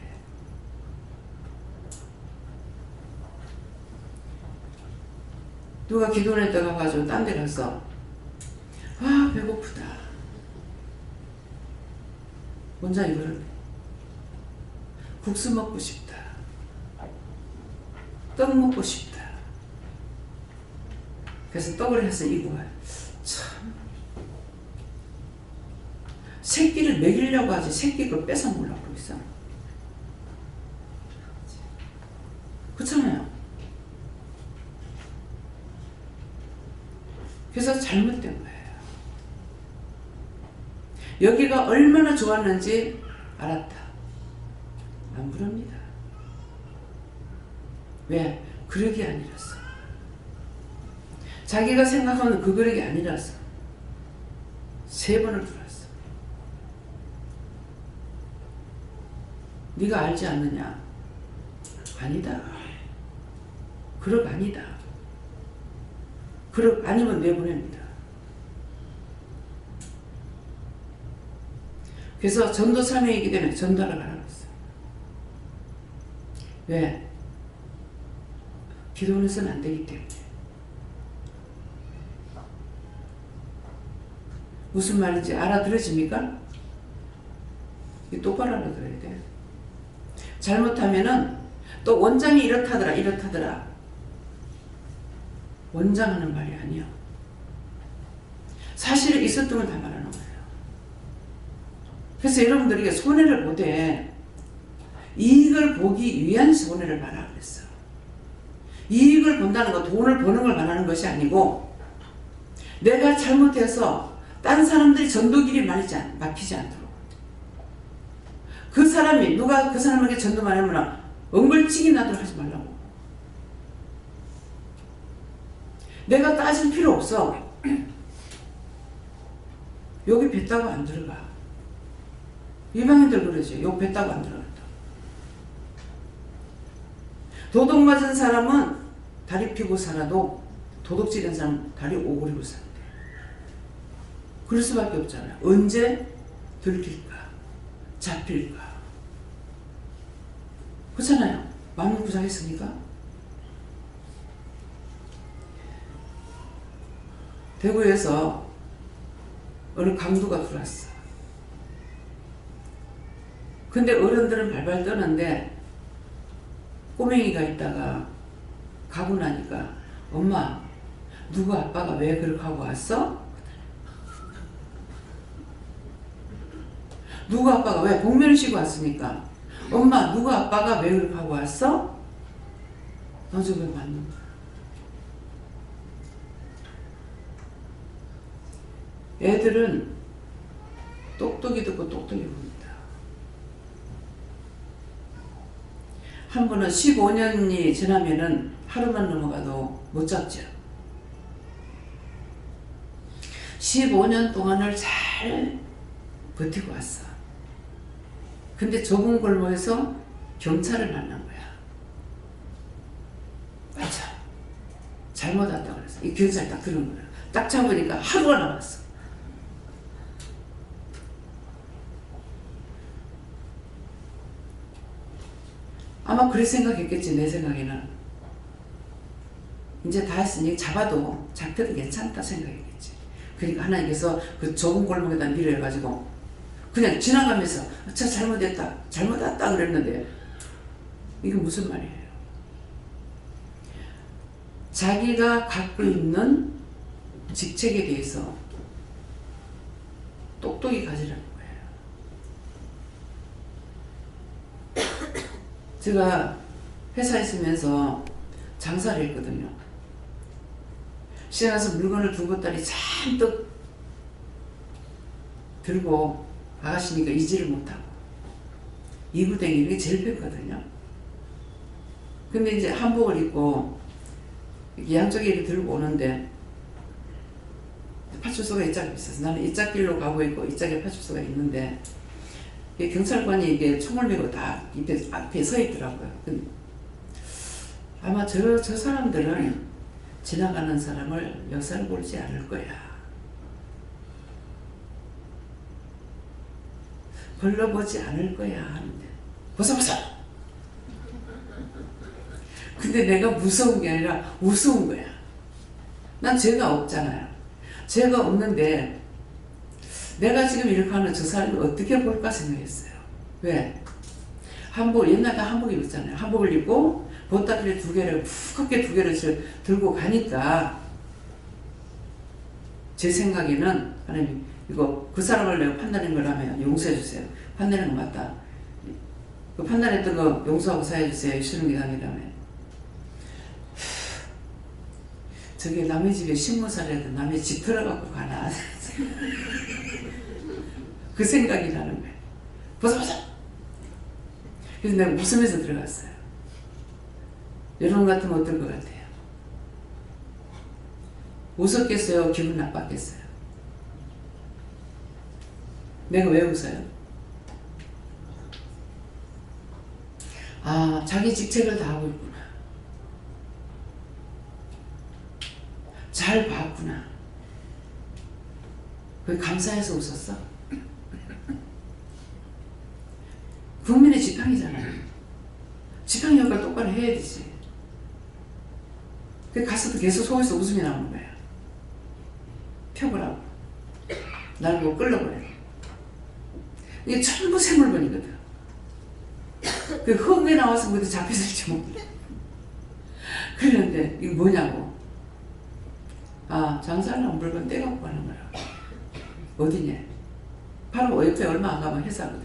Speaker 1: 누가 기도했다가 가가지고 딴 데 가서 아 배고프다. 혼자 이거를 국수 먹고 싶다. 떡 먹고 싶다. 그래서 떡을 해서 이거 참 새끼를 먹이려고 하지 새끼 걸 뺏어 먹으려고 있어. 그렇잖아요. 그래서 잘못된 거예요. 여기가 얼마나 좋았는지 알았다. 안 부릅니다. 왜? 그릇이 아니라서. 자기가 생각하는 그 그릇이 아니라서 3번을 들었어. 네가 알지 않느냐? 아니다. 그릇 아니다. 그릇 아니면 내보냅니다. 그래서 전도 사명이기 때문에 전도를 가라고 했어요. 왜? 기도원에서는 안 되기 때문에. 무슨 말인지 알아들어집니까? 똑바로 알아들어야 돼. 잘못하면은 또 원장이 이렇다더라. 원장 하는 말이 아니야. 사실에 있었던 걸 다 말하는 거예요. 그래서 여러분들에게 손해를 보되 이익을 보기 위한 손해를 말하라 그랬어. 이익을 본다는 거 돈을 버는 걸 말하는 것이 아니고 내가 잘못해서 딴 사람들이 전도길이 막히지 않도록 그 사람이 누가 그 사람에게 전도 말하면 엉글찌기 나도록 하지 말라고. 내가 따질 필요 없어. 여기 뱉다고 안 들어가. 이방인들 그러죠. 여기 뱉다고 안 들어간다. 도둑 맞은 사람은 다리 피고 살아도 도둑질한 사람은 다리 오그리고 산대. 그럴 수밖에 없잖아요. 언제 들킬까? 잡힐까? 그렇잖아요. 마음을 부장했으니까. 대구에서 어느 강도가 들어왔어. 근데 어른들은 발발 떠는데 꼬맹이가 있다가 가고 나니까 엄마 누구 아빠가 왜 그렇게 하고 왔어? 누구 아빠가 왜 복면을 쉬고 왔으니까 엄마 누구 아빠가 왜 그렇게 하고 왔어? 너 저거 맞는 거야. 애들은 똑똑이 듣고 똑똑이 봅니다. 한 번은 15년이 지나면은 하루만 넘어가도 못 잡죠. 15년 동안을 잘 버티고 왔어. 근데 좁은 골목에서 경찰을 만난 거야. 맞아. 잘못 왔다 그랬어. 이 경찰 딱 들은 거야. 딱 잡으니까 하루가 남았어. 아마 그럴 생각했겠지. 내 생각에는 이제 다 했으니 잡아도 잡혀도 괜찮다 생각했겠지. 그러니까 하나님께서 그 좁은 골목에다 밀어가지고 그냥 지나가면서 저 잘못했다 잘못 왔다 그랬는데 이게 무슨 말이에요? 자기가 갖고 있는 직책에 대해서 똑똑히 가지라는 거예요. 제가 회사에 있으면서 장사를 했거든요. 시장 가서 물건을 두 보따리 잔뜩 들고 아가씨니까 이지를 못하고 이구댕이 이게 제일 뺐거든요. 근데 이제 한복을 입고 양쪽에 이렇게 들고 오는데 파출소가 이짝에 있어서 나는 이짝 길로 가고 있고 이짝에 파출소가 있는데 경찰관이 이게 총을 메고 다 앞에 서 있더라고요. 아마 저 사람들은 지나가는 사람을 멱살 보지 않을 거야. 걸러보지 않을 거야 하는데 보소보소. 근데 내가 무서운 게 아니라 우스운 거야. 난 죄가 없잖아요. 죄가 없는데 내가 지금 이렇게 하는 저 사람이 어떻게 볼까 생각했어요. 왜? 한복, 옛날에 한복 입었잖아요. 한복을 입고 보따리 두 개를 푸겁게 두 개를 들고 가니까 제 생각에는 하나님 이거 그 사람을 내가 판단한 거라면 용서해 주세요. 판단한 거 맞다. 그 판단했던 거 용서하고 사해 주세요. 쉬는 게 당이라면 저게 남의 집에 식모살이라도 남의 집 들어가고 가나 그 생각이 나는 거예요. 보소보소. 그래서 내가 웃으면서 들어갔어요. 여러분 같으면 어떨 것 같아요? 웃었겠어요? 기분 나빴겠어요? 내가 왜 웃어요? 아, 자기 직책을 다 하고 있구나. 잘 봤구나. 그게 감사해서 웃었어? 국민의 지팡이잖아요. 지팡이 역할 똑바로 해야 되지. 그 가서도 계속 속에서 웃음이 나오는 거야. 펴보라고. 날 보고 끌려버려. 이게 전부 새물건이거든. 그 흙에 나와서 어디 잡혔을지 몰라. 그랬는데 이게 뭐냐고. 아, 장사하려면 물건 떼갖고 가는 거야. 어디냐? 바로 옆에 얼마 안 가면 회사거든.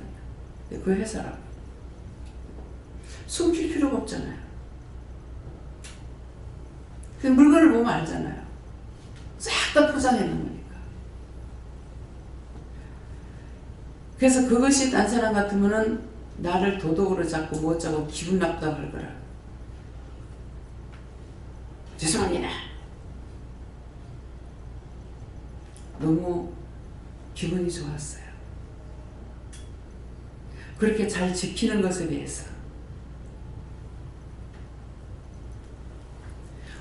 Speaker 1: 그 회사라고. 숨길 필요가 없잖아요. 그 물건을 보면 알잖아요. 싹 다 포장해 놓은 거니까. 그래서 그것이 딴 사람 같으면은 나를 도덕으로 잡고 못 잡고 기분 나쁘다고 할 거라. 죄송합니다. 너무 기분이 좋았어요. 그렇게 잘 지키는 것에 대해서.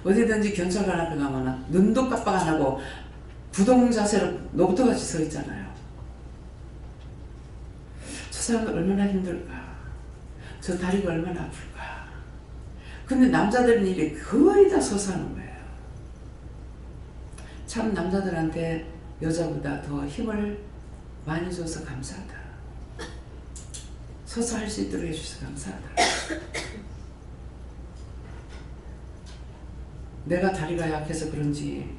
Speaker 1: 어디든지 경찰관 앞에 가면은 눈도 깜빡 안 하고 부동 자세로 노부터같이 서 있잖아요. 저 사람들 얼마나 힘들까? 저 다리가 얼마나 아플까? 근데 남자들은 일이 거의 다 서서 하는 거예요. 참 남자들한테 여자보다 더 힘을 많이 줘서 감사하다. 서서 할 수 있도록 해주셔서 감사하다. 내가 다리가 약해서 그런지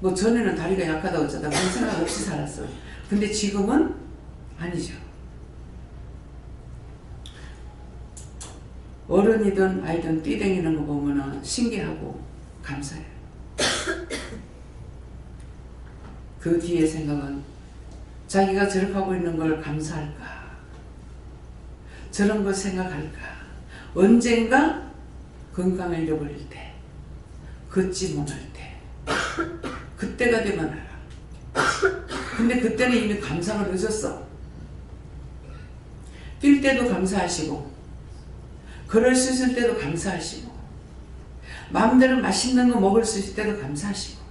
Speaker 1: 뭐 전에는 다리가 약하다고 어쩌다 그런 생각 없이 살았어. 근데 지금은 아니죠. 어른이든 아이든 뛰댕이는 거 보면 신기하고 감사해요. 그 뒤에 생각은 자기가 저렇게 하고 있는 걸 감사할까? 저런 거 생각할까? 언젠가 건강을 잃어버릴 때, 걷지 못할 때, 그때가 되면 알아. 근데 그때는 이미 감상을 늦었어. 뛸 때도 감사하시고, 걸을 수 있을 때도 감사하시고, 마음대로 맛있는 거 먹을 수 있을 때도 감사하시고.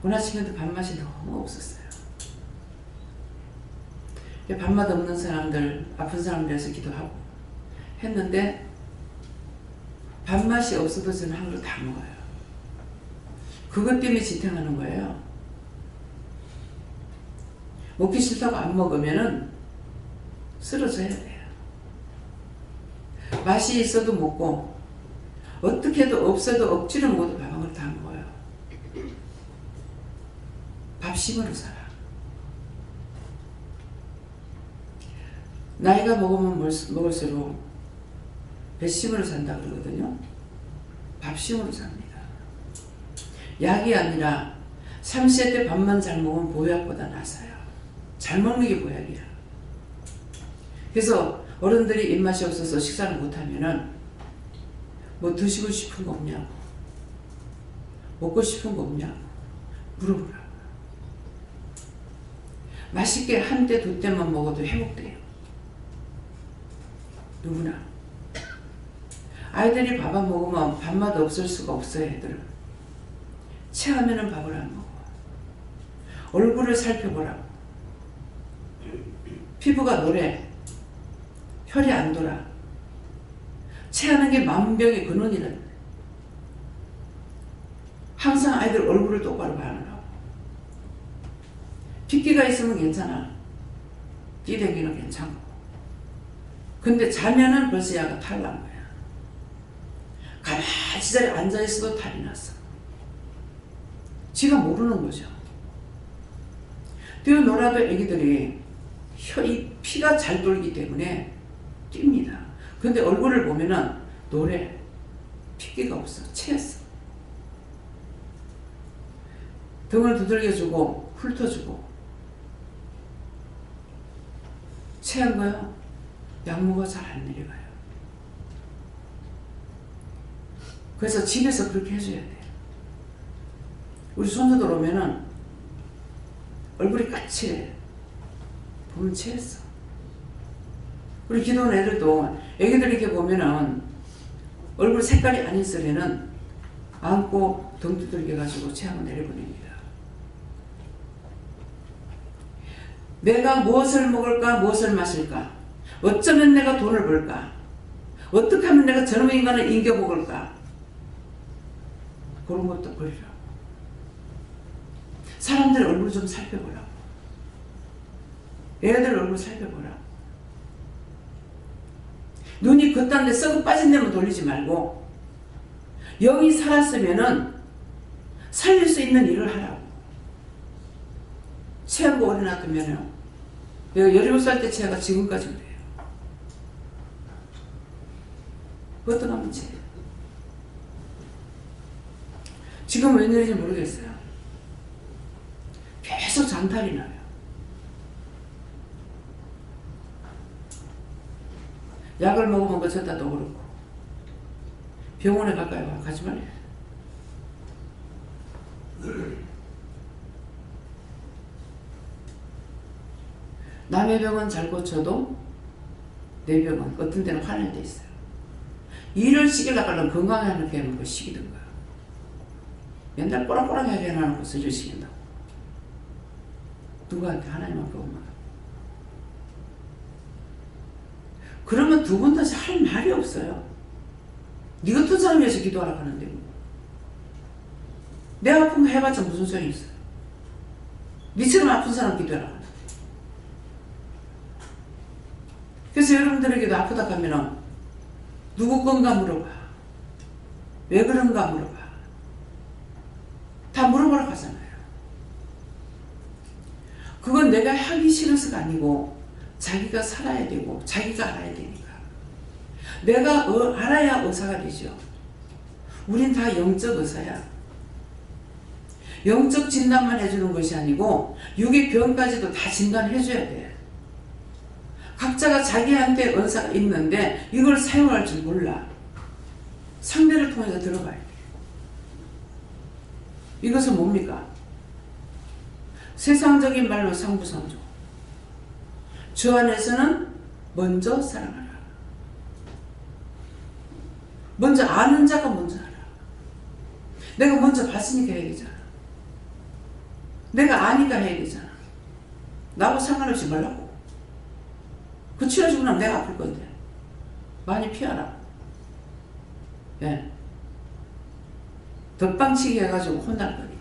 Speaker 1: 오늘 아침에도 밥맛이 너무 없었어요. 밥맛 없는 사람들, 아픈 사람들에서 기도하고 했는데 밥맛이 없어도 저는 한 그릇 다 먹어요. 그것 때문에 지탱하는 거예요. 먹기 싫다고 안 먹으면은 쓰러져야 돼요. 맛이 있어도 먹고 어떻게 해도 없어도 억지로 먹어도 밥 한 그릇 다 먹어요. 밥심으로 살아. 나이가 먹으면 먹을수록 배심으로 산다 그러거든요. 밥심으로 삽니다. 약이 아니라 30세 때 밥만 잘 먹으면 보약보다 나아요. 잘 먹는 게 보약이야. 그래서 어른들이 입맛이 없어서 식사를 못하면은 뭐 드시고 싶은 거 없냐고, 먹고 싶은 거 없냐고 물어보라고. 맛있게 한 때 두 때만 먹어도 회복돼요. 누구나. 아이들이 밥 안 먹으면 밥맛 없을 수가 없어요. 애들은 체하면은 밥을 안 먹어. 얼굴을 살펴보라고. 피부가 노래, 혈이 안 돌아. 체하는 게 만병의 근원이란. 항상 아이들 얼굴을 똑바로 봐놓으라고. 핏기가 있으면 괜찮아. 띠댕기는 괜찮고. 근데 자면은 벌써 약가 탈난 거야. 가만히 자리에 앉아있어도 탈이 났어. 지가 모르는 거죠. 뛰어놀아도 애기들이 이 피가 잘 돌기 때문에 뜁니다. 근데 얼굴을 보면은 노래, 핏기가 없어. 체했어. 등을 두들겨주고 훑어주고 체한 거요. 약모가 잘 안 내려가요. 그래서 집에서 그렇게 해줘야 돼요. 우리 손주들 오면은 얼굴이 까칠해. 보면 체했어. 우리 기도원 애들도 애기들 이렇게 보면은 얼굴 색깔이 안 있으면은 안고 등 두들겨가지고 체하고 내려보냅니다. 내가 무엇을 먹을까, 무엇을 마실까, 어쩌면 내가 돈을 벌까, 어떻게 하면 내가 저놈의 인간을 인겨먹을까? 그런 것도 버리라고. 사람들 얼굴 좀 살펴보라고. 애들 얼굴 살펴보라고. 눈이 겉단데 썩어 빠진 데만 돌리지 말고 영이 살았으면은 살릴 수 있는 일을 하라고. 체하고 오래 놔두면요. 내가 17살 때 체가 지금까지 그래요. 어떤 하면 체. 지금 웬일인지 모르겠어요. 계속 장탈이 나요. 약을 먹으면 그쳤다도 그렇고 병원에 가까이 가지 말래요. 남의 병은 잘 고쳐도 내 병은 어떤 데는 화낼 때 있어요. 일을 시키려고 하면 건강에 하는 게 하는 거 시키든가. 맨날 꼬랑꼬랑하게 해놓은 것을 일을 시킨다고. 누구한테? 하나님한테 오면. 그러면 두 분 다시 할 말이 없어요. 네 같은 사람 위해서 기도하라고 하는데 뭐. 내 아픈 거 해봤자 무슨 소용이 있어요. 니처럼 아픈 사람 기도하라고 하는데. 그래서 여러분들에게도 아프다 하면 누구 건가 물어봐. 왜 그런가 물어봐. 다 물어보라고 하잖아요. 그건 내가 하기 싫어서가 아니고 자기가 살아야 되고 자기가 알아야 되니까. 내가 알아야 의사가 되죠. 우린 다 영적 의사야. 영적 진단만 해주는 것이 아니고 육의 병까지도 다 진단해줘야 돼. 각자가 자기한테 은사가 있는데 이걸 사용할 줄 몰라. 상대를 통해서 들어봐야 돼. 이것은 뭡니까? 세상적인 말로 상부상조. 주 안에서는 먼저 사랑하라. 먼저 아는 자가 먼저 하라. 내가 먼저 봤으니까 해야 되잖아. 내가 아니까 해야 되잖아. 나하고 상관없이 말라고. 그 치워주고 나면 내가 아플 건데. 많이 피하라. 예. 덧방치기 해가지고 혼날 거니까.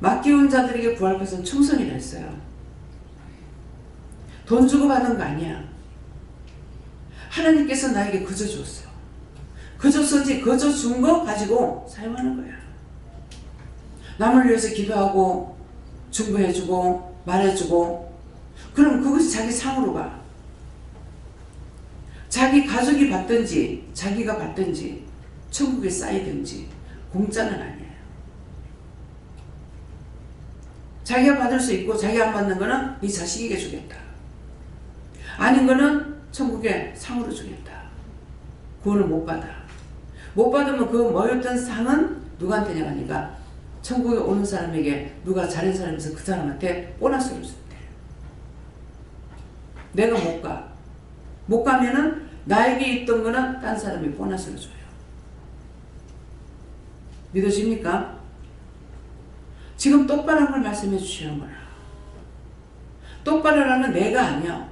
Speaker 1: 맡기운 자들에게 구할 것은 충성이라 했어요. 돈 주고 받은 거 아니야. 하나님께서 나에게 거저 줬어. 거저 썼지 거저 준 거 가지고 사용하는 거야. 남을 위해서 기도하고 중보해주고 말해주고 그럼 그것이 자기 상으로 가. 자기 가족이 받든지 자기가 받든지 천국에 쌓이든지 공짜는 아니에요. 자기가 받을 수 있고 자기가 안 받는 거는 네 자식에게 주겠다. 아닌 거는 천국에 상으로 주겠다. 구원을 못 받아. 못 받으면 그 모였던 상은 누구한테 나가니까 천국에 오는 사람에게 누가 잘한 사람에서 그 사람한테 보너스를 준대. 내가 못 가. 못 가면은 나에게 있던 거는 딴 사람이 보너스를 줘요. 믿어집니까? 지금 똑바로 한 걸 말씀해 주시는 거야. 똑바로라는 내가 아니야.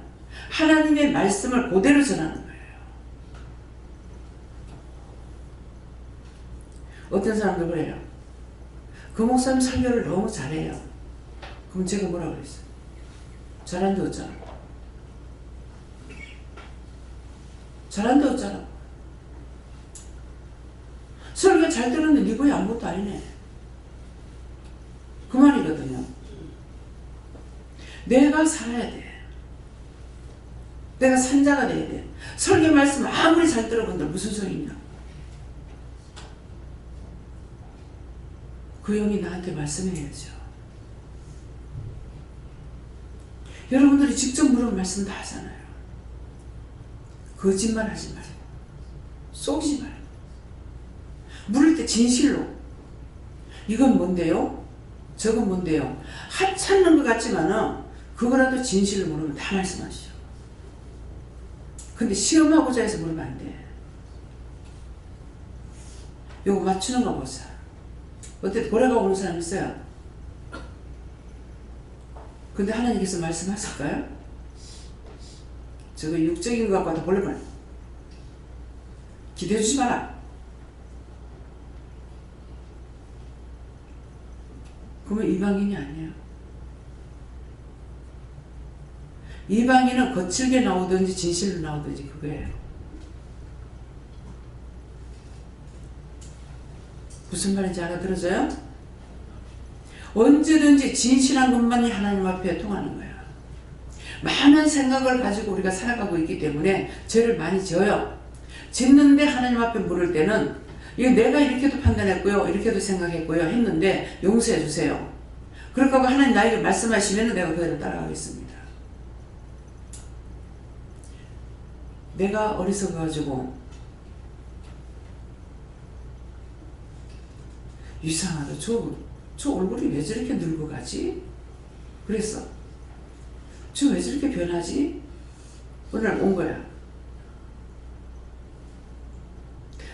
Speaker 1: 하나님의 말씀을 그대로 전하는 거예요. 어떤 사람들 그래요. 그 목사님 설교를 너무 잘해요. 그럼 제가 뭐라 그랬어요? 잘한다 어쩌나? 잘한다 어쩌나? 설교 잘 들었는데 네 거에 아무것도 아니네. 그 말이거든요. 내가 살아야 돼. 내가 산자가 돼야 돼. 설교 말씀 아무리 잘 들어본들 무슨 소리냐. 그 영이 나한테 말씀해야죠. 여러분들이 직접 물으면 말씀 다 하잖아요. 거짓말 하지 말고 속이지 말고 물을 때 진실로 이건 뭔데요? 저건 뭔데요? 하찮는 것 같지만은 그거라도 진실을 물으면 다 말씀하시죠. 근데 시험하고자 해서 물으면 안 돼. 요거 맞추는 거 보자. 어때? 돌아가고 오는 사람 있어요? 근데 하나님께서 말씀하실까요? 저거 육적인 것 갖고 보려면 기대해 주지 마라. 그러면 이방인이 아니에요. 이방인은 거칠게 나오든지 진실로 나오든지 그거예요. 무슨 말인지 알아들어져요? 언제든지 진실한 것만이 하나님 앞에 통하는 거예요. 많은 생각을 가지고 우리가 살아가고 있기 때문에 죄를 많이 지어요. 짓는데 하나님 앞에 물을 때는 이거 내가 이렇게도 판단했고요, 이렇게도 생각했고요 했는데 용서해 주세요. 그럴까 봐 하나님 나에게 말씀하시면 내가 그대로 따라가겠습니다. 내가 어리석어가지고 이상하다. 저 얼굴이 왜 저렇게 늙어가지? 그랬어. 저 왜 저렇게 변하지? 어느 날 온 거야.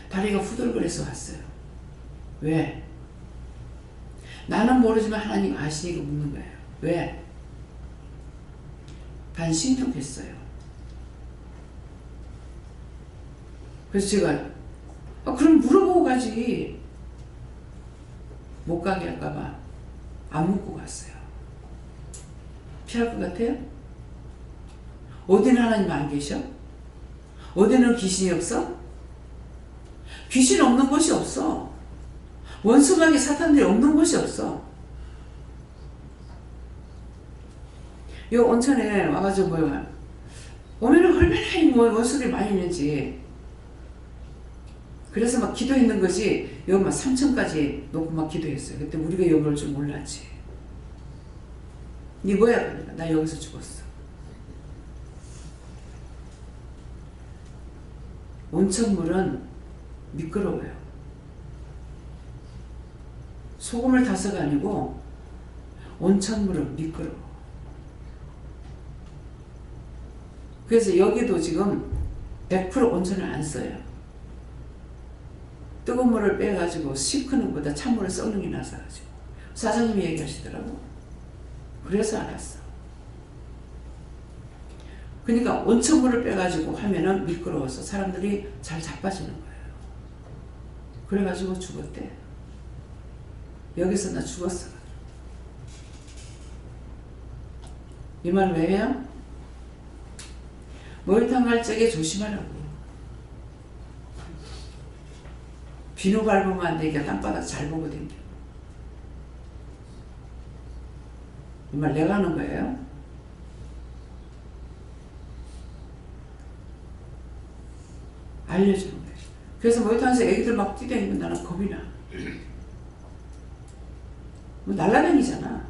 Speaker 1: 다리가 후들거려서 왔어요. 왜? 나는 모르지만 하나님 아시니까 묻는 거예요. 왜? 반신욕했어요. 그래서 제가 그럼 물어보고 가지. 못 가게 할까봐 안 묻고 갔어요. 피할 것 같아요? 어디는 하나님 안 계셔? 어디는 귀신이 없어? 귀신 없는 곳이 없어. 원수마귀 사탄들이 없는 곳이 없어. 이 온천에 와가지고 뭐야, 오면은 얼마나 원수들이 많이 있는지. 그래서 막 기도했는 거지. 여기 막 3층까지 놓고 막 기도했어요. 그때 우리가 여기 올 줄 몰랐지. 니 뭐야? 그러니까 나 여기서 죽었어. 온천물은 미끄러워요. 소금을 타서가 아니고 온천물은 미끄러워. 그래서 여기도 지금 100% 온천을 안 써요. 뜨거운 물을 빼가지고 시크는 것보다 찬물을 썩는 게 나서가지고 사장님이 얘기하시더라고. 그래서 알았어. 그러니까 온천물을 빼가지고 하면은 미끄러워서 사람들이 잘 자빠지는 거예요. 그래가지고 죽었대. 여기서 나 죽었어. 이 말 왜 해요? 목욕탕 갈 적에 조심하라고. 비누 밟으면 안 되니까 땅바닥 잘 보고 댕겨. 이 말 내가 하는 거예요. 알려주는 거예요. 그래서 목욕탕에서 애기들 막 뛰다니면 나는 겁이 나. 뭐 날라다니잖아.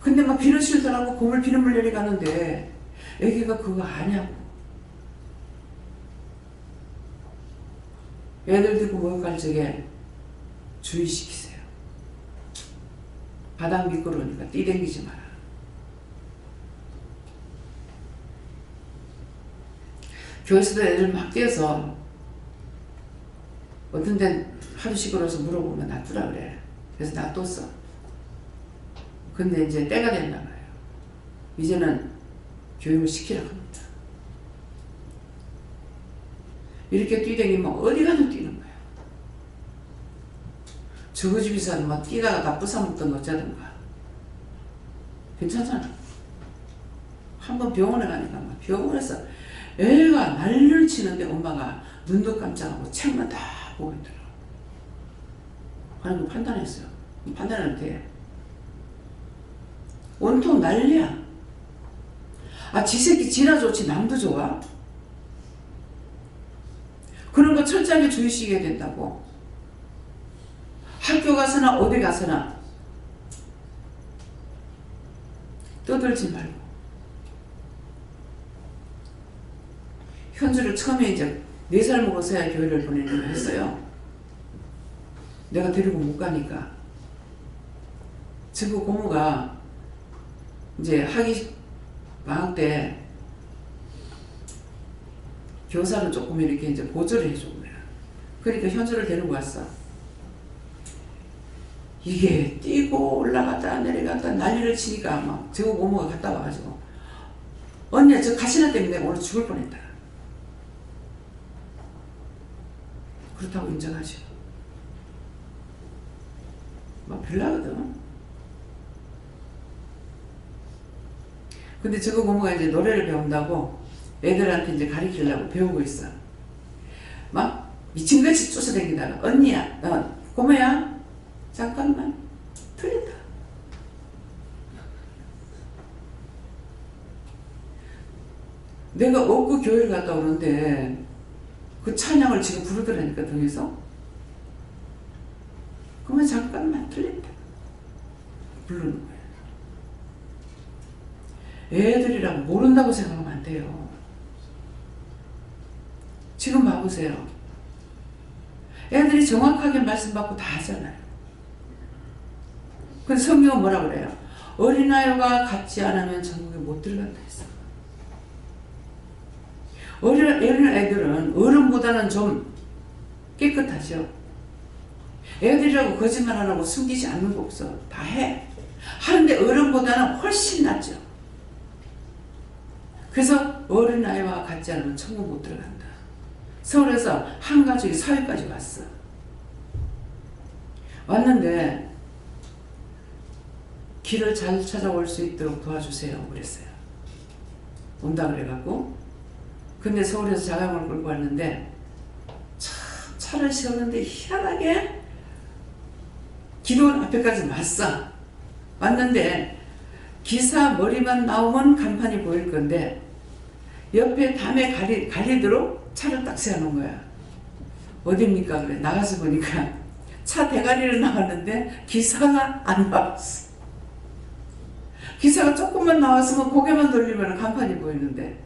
Speaker 1: 근데 막 비누 실더라고 고물 비눗물 내려가는데 애기가 그거 아냐고. 애들 들고 목욕할 적에 주의시키세요. 바닥 미끄러우니까 뛰댕기지 마라. 교회에서도 애들 막 뛰어서 어떤 데는 하도 시끄러워서 물어보면 놔두라 그래. 그래서 놔뒀어. 근데 이제 때가 됐나 봐요. 이제는 교육을 시키라고 합니다. 이렇게 뛰댕기면 어디 가도 뛰는 거예요. 저거 집에서 막 뛰다가 다 부숴먹던 어쩌든가. 괜찮잖아. 한번 병원에 가니까 막 병원에서 애가 난리를 치는데 엄마가 눈도 깜짝하고 책만 다 보고 있더라고. 하는 거 판단했어요. 판단을 돼. 온통 난리야. 지 새끼 지나 좋지 남도 좋아? 그런 거 철저하게 주의시켜야 된다고. 학교 가서나 어디 가서나 떠들지 말고. 현주를 처음에 이제 4살 먹어서야 교회를 보내려고 했어요. 내가 데리고 못 가니까. 지금 고모가 이제 학기 방학 때 교사는 조금 이렇게 이제 보조를 해준 거야. 그러니까 현주를 데리고 왔어. 이게 뛰고 올라갔다 내려갔다 난리를 치니까 막 저 고모가 갔다 와가지고 언니야 저 가시나 때문에 오늘 죽을 뻔했다. 그렇다고 인정하죠. 막 별나거든. 근데 저거 고모가 이제 노래를 배운다고 애들한테 이제 가르치려고 배우고 있어. 막 미친같이 쫓아다니다가 언니야 고모야 잠깐만 틀린다. 내가 엊그 교회를 갔다 오는데 그 찬양을 지금 부르더라니까 등에서. 그러면 잠깐만 틀린다. 부르는 거야. 애들이라고 모른다고 생각하면 안 돼요. 지금 봐보세요. 애들이 정확하게 말씀받고 다 하잖아요. 근데 성경은 뭐라 그래요? 어린아이와 같지 않으면 천국에 못 들어간다 했어. 어린 애들은 어른보다는 좀 깨끗하죠. 애들이라고 거짓말 안 하고 숨기지 않는 거 없어. 다 해. 하는데 어른보다는 훨씬 낫죠. 그래서 어린아이와 같지 않으면 천국 못 들어간다. 서울에서 한 가족이 사회까지 왔어. 왔는데 길을 잘 찾아올 수 있도록 도와주세요 그랬어요. 온다 그래갖고. 근데 서울에서 자가용을 끌고 왔는데 참 차를 세웠는데 희한하게 기도원 앞에까지 왔어. 왔는데 기사 머리만 나오면 간판이 보일 건데 옆에 담에 가리도록 차를 딱 세워놓은 거야. 어딥니까? 그래. 나가서 보니까 차 대가리를 나왔는데 기사가 안 나왔어. 기사가 조금만 나왔으면 고개만 돌리면 간판이 보이는데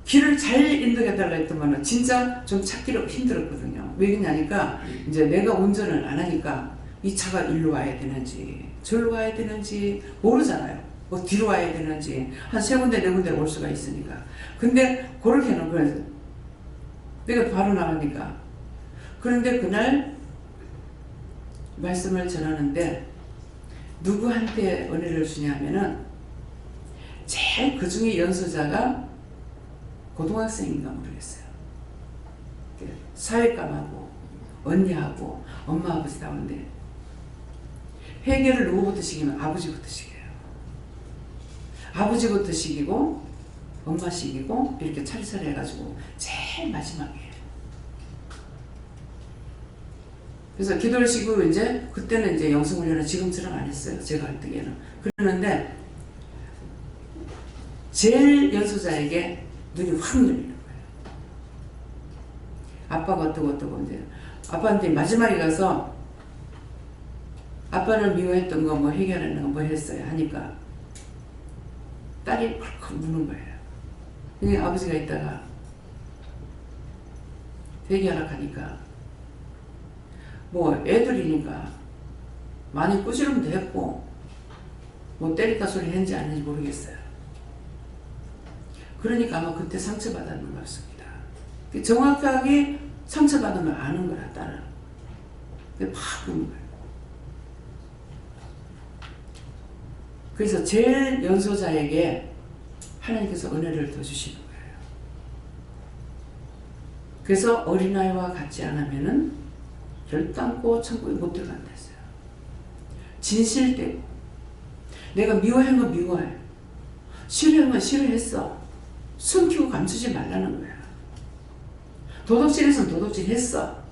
Speaker 1: 길을 잘 인도해달라 했더만 진짜 좀 찾기로 힘들었거든요. 왜 그러냐니까 이제 내가 운전을 안 하니까 이 차가 일로 와야 되는지 절로 와야 되는지 모르잖아요. 뭐 뒤로 와야 되는지 한 세 군데 네 군데 올 수가 있으니까. 근데 그렇게 해놓은 거예요. 내가 바로 나가니까. 그런데 그날 말씀을 전하는데 누구한테 은혜를 주냐면은 제일 그 중에 연수자가 고등학생인가 모르겠어요. 사회감하고 언니하고 엄마 아버지 나오는데 회개를 누구부터 시키면 아버지부터 시켜요. 아버지부터 시키고 엄마 시키고 이렇게 차례차례 해가지고 제일 마지막에. 그래서 기도를 시키고 이제 그때는 이제 영성훈련을 지금처럼 안 했어요. 제가 할 때에는. 그러는데 제일 연소자에게 눈이 확 열리는 거예요. 아빠가 어떠고 이제 아빠한테 마지막에 가서 아빠를 미워했던 거 뭐 해결하는 거 뭐 했어요 하니까 딸이 펄컥 우는 거예요. 그러니까 아버지가 있다가 회개하라 하니까 뭐 애들이니까 많이 꾸지름도 했고 뭐 때릴까 소리 했는지 안 했는지 모르겠어요. 그러니까 아마 그때 상처받았는 것 같습니다. 정확하게 상처받으면 아는 거라 딸은. 근데 팍 우는 거예요. 그래서 제일 연소자에게 하나님께서 은혜를 더 주시는 거예요. 그래서 어린아이와 같지 않으면은 결단코 천국에 못 들어간다 했어요. 진실되고 내가 미워한 건 미워해. 싫어한 건 싫어했어. 숨기고 감추지 말라는 거야. 도둑질해서는 도둑질 했어.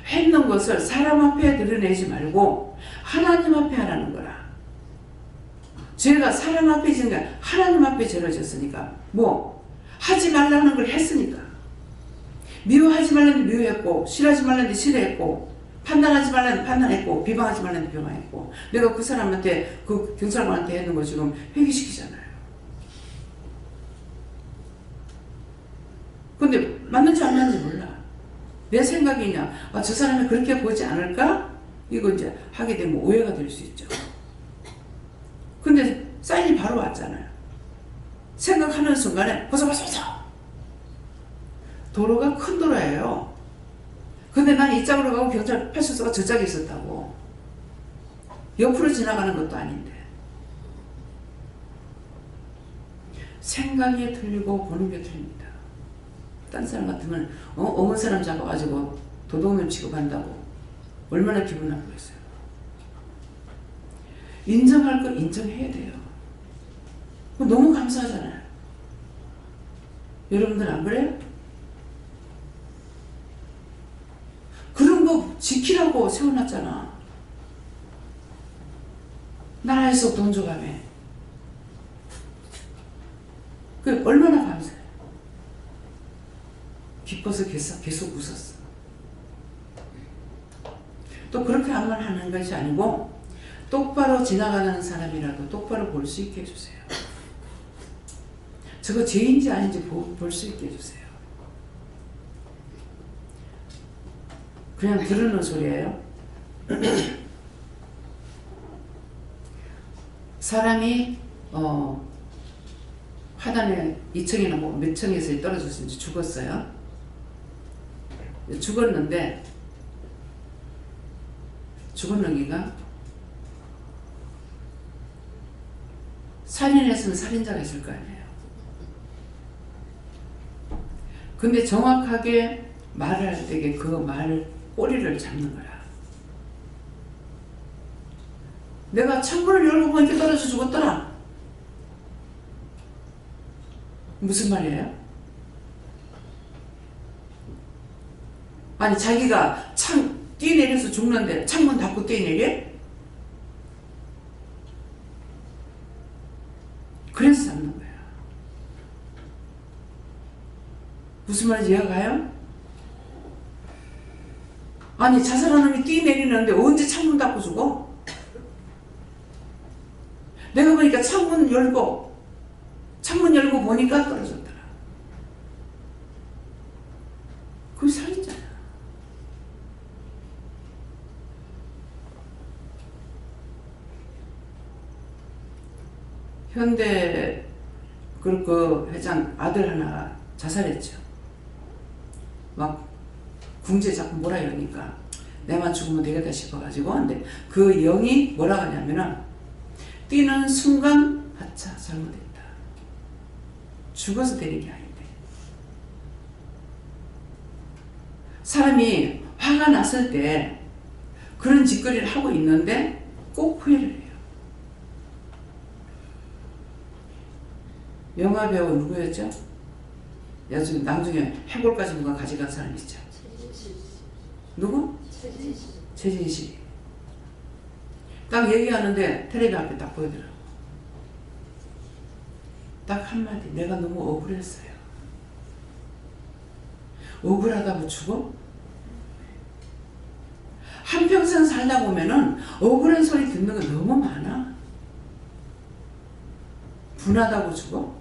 Speaker 1: 했는 것을 사람 앞에 드러내지 말고 하나님 앞에 하라는 거라. 죄가 사람 앞에 지니까 하나님 앞에 죄를 졌으니까 뭐 하지 말라는 걸 했으니까 미워하지 말라는 데 미워했고 싫어하지 말라는 데 싫어했고 판단하지 말라는 데 판단했고 비방하지 말라는 데 비방했고 내가 그 사람한테 그 경찰관한테 했는 거 지금 회개시키잖아요. 근데 맞는지 안 맞는지 몰라. 내 생각이냐 저 사람이 그렇게 보지 않을까? 이거 이제 하게 되면 오해가 될 수 있죠. 근데 사인이 바로 왔잖아요. 생각하는 순간에 보자. 도로가 큰 도로예요. 근데 난 이 짝으로 가고 경찰派出所가 저 짝에 있었다고. 옆으로 지나가는 것도 아닌데. 생각이 틀리고 보는 게 틀립니다. 딴 사람 같으면 어느 사람 잡아가지고 도둑놈 취급한다고 얼마나 기분 나쁘겠어요. 인정할 거 인정해야 돼요. 너무 감사하잖아요. 여러분들 안 그래요? 그런 거 지키라고 세워놨잖아. 나라에서 돈 줘가며. 그 얼마나 감사해. 기뻐서 계속 웃었어. 또 그렇게 한번 하는 것이 아니고 똑바로 지나가는 사람이라도 똑바로 볼 수 있게 해주세요. 저거 죄인지 아닌지 볼 수 있게 해주세요. 그냥 들으는 소리예요. 사람이 화단에 2층이나 뭐 몇 층에서 떨어져서 이제 죽었어요. 죽었는기가 살인했으면 살인자가 있을 거 아니에요. 근데 정확하게 말을 할 때 그 말 꼬리를 잡는 거야. 내가 창문을 열고 보니까 떨어져 죽었더라. 무슨 말이에요? 아니 자기가 뛰내려서 죽는데 창문 닫고 뛰내려? 그래서 잡는 거야. 무슨 말인지 이해가 가요? 아니 자살한 놈이 뛰내리는데 언제 창문 닫고 죽어? 내가 보니까 창문 열고 보니까 떨어졌더라. 그게 살인자야. 현대 그 회장 아들 하나가 자살했죠. 막 궁지에 자꾸 뭐라 이러니까 내만 죽으면 되겠다 싶어가지고. 근데 그 영이 뭐라 하냐면은 뛰는 순간 아차 잘못했다. 죽어서 되는 게 아닌데. 사람이 화가 났을 때 그런 짓거리를 하고 있는데 꼭 후회를 해요. 영화배우 누구였죠? 요즘 나중에 해골까지 누가 가져간 사람 있죠? 누구? 최진실. 딱 얘기하는데 텔레비 앞에 딱 보이더라고. 딱 한마디. 내가 너무 억울했어요. 억울하다고 죽어? 한평생 살다 보면은 억울한 소리 듣는 거 너무 많아. 분하다고 죽어?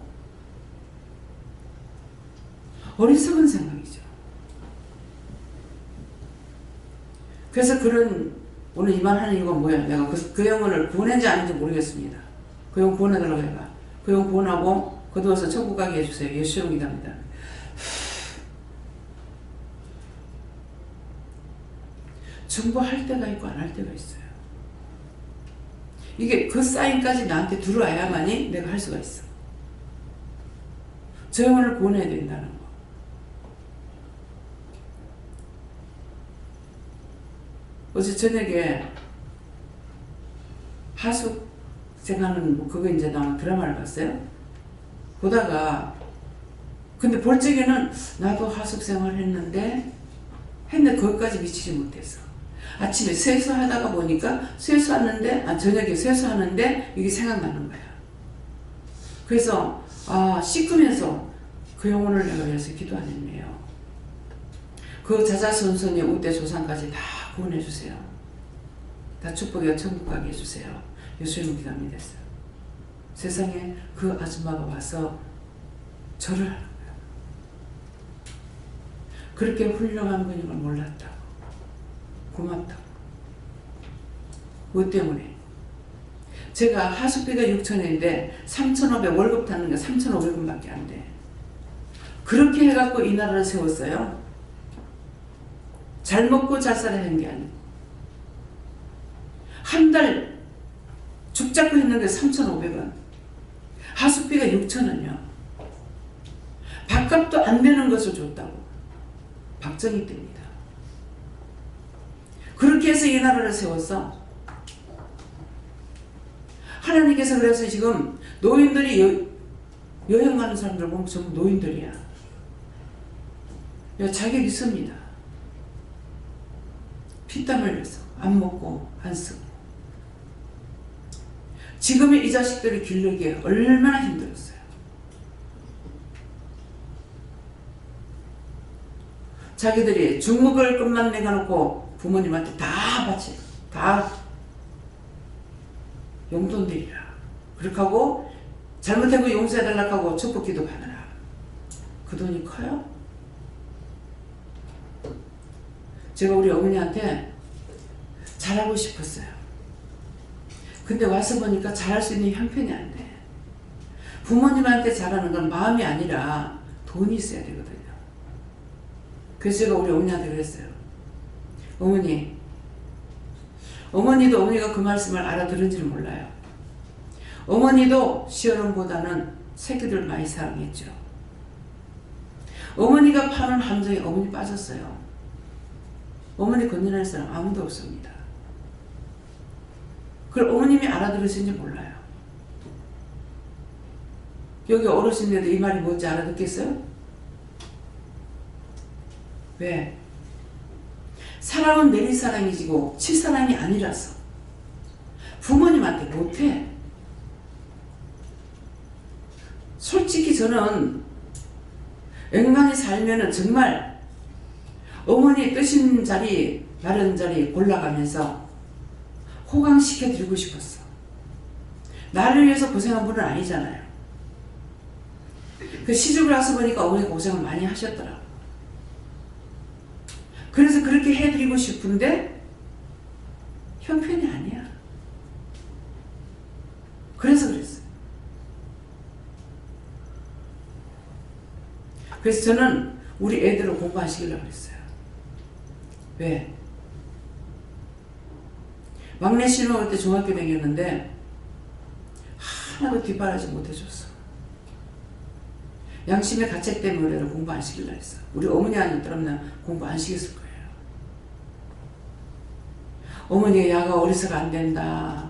Speaker 1: 어리석은 생각이죠. 그래서 오늘 이 말 하는 이유가 뭐야? 내가 그 영혼을 구원했는지 아닌지 모르겠습니다. 그 영혼 구원해달라고 해봐. 그 영혼 구원하고 거두어서 천국 가게 해주세요. 예수 이름으로 기도합니다. 전부할 때가 있고 안 할 때가 있어요. 이게 그 사인까지 나한테 들어와야만이 내가 할 수가 있어. 저 영혼을 구원해야 된다는 거. 어제 저녁에 하숙생하는 그거 이제 나온 드라마를 봤어요. 보다가 근데 볼 적에는 나도 하숙생활 했는데 거기까지 미치지 못했어. 아침에 세수하다가 보니까 저녁에 세수하는데 이게 생각나는 거야. 그래서 씻으면서 그 영혼을 내가 위해서 기도 안 했네요. 그 자자손손이 우대 조상까지 다 구원해 주세요. 다 축복의 천국 가게 해주세요. 예수님 기도합니다. 세상에 그 아줌마가 와서 절을 하는 거야. 그렇게 훌륭한 분인 걸 몰랐다고. 고맙다고. 뭐 때문에? 제가 하숙비가 6,000원인데 3,500 월급 타는 게 3,500원밖에 안 돼. 그렇게 해갖고 이 나라를 세웠어요. 잘 먹고 잘 살아야 하는 게 아니고. 한 달 죽잡고 했는데 3,500원. 하숙비가 6,000원이요. 밥값도 안 되는 것을 줬다고. 박정희 때입니다. 그렇게 해서 이 나라를 세웠어. 하나님께서 그래서 지금 노인들이 여행 가는 사람들 보면 전부 노인들이야. 자격 있습니다. 피땀 흘려서 안 먹고 안 쓰고. 지금의 이 자식들을 기르기에 얼마나 힘들었어요. 자기들이 죽먹을 것만 내가놓고 부모님한테 다 바치, 다 용돈 드리라. 그렇게 하고 잘못한 거 용서해달라고 하고 축복기도 받으라. 그 돈이 커요? 제가 우리 어머니한테 잘하고 싶었어요. 근데 와서 보니까 잘할 수 있는 형편이 안 돼. 부모님한테 잘하는 건 마음이 아니라 돈이 있어야 되거든요. 그래서 제가 우리 어머니한테 그랬어요. 어머니도 어머니가 그 말씀을 알아들은지는 몰라요. 어머니도 시어른보다는 새끼들 많이 사랑했죠. 어머니가 파는 함정에 어머니 빠졌어요. 어머니 건전할 사람 아무도 없습니다. 그걸 어머님이 알아들으신지 몰라요. 여기 어르신들도 이 말이 뭔지 알아듣겠어요? 왜? 사랑은 내리사랑이지고 치사랑이 아니라서. 부모님한테 못해. 솔직히 저는 앵간히 살면은 정말 어머니의 뜻인 자리, 바른 자리 골라가면서 호강시켜드리고 싶었어. 나를 위해서 고생한 분은 아니잖아요. 그 시집을 와서 보니까 어머니가 고생을 많이 하셨더라고. 그래서 그렇게 해드리고 싶은데 형편이 아니야. 그래서 그랬어요. 그래서 저는 우리 애들을 공부 안 시키려고 그랬어요. 왜? 막내 신혼할 때 중학교 다녔는데 하나도 뒷바라지 못해줬어. 양심의 가책 때문에 공부 안 시키려고 했어. 우리 어머니 아니었더라면 공부 안 시켰을 거예요. 어머니가 야가 어리서가 안 된다.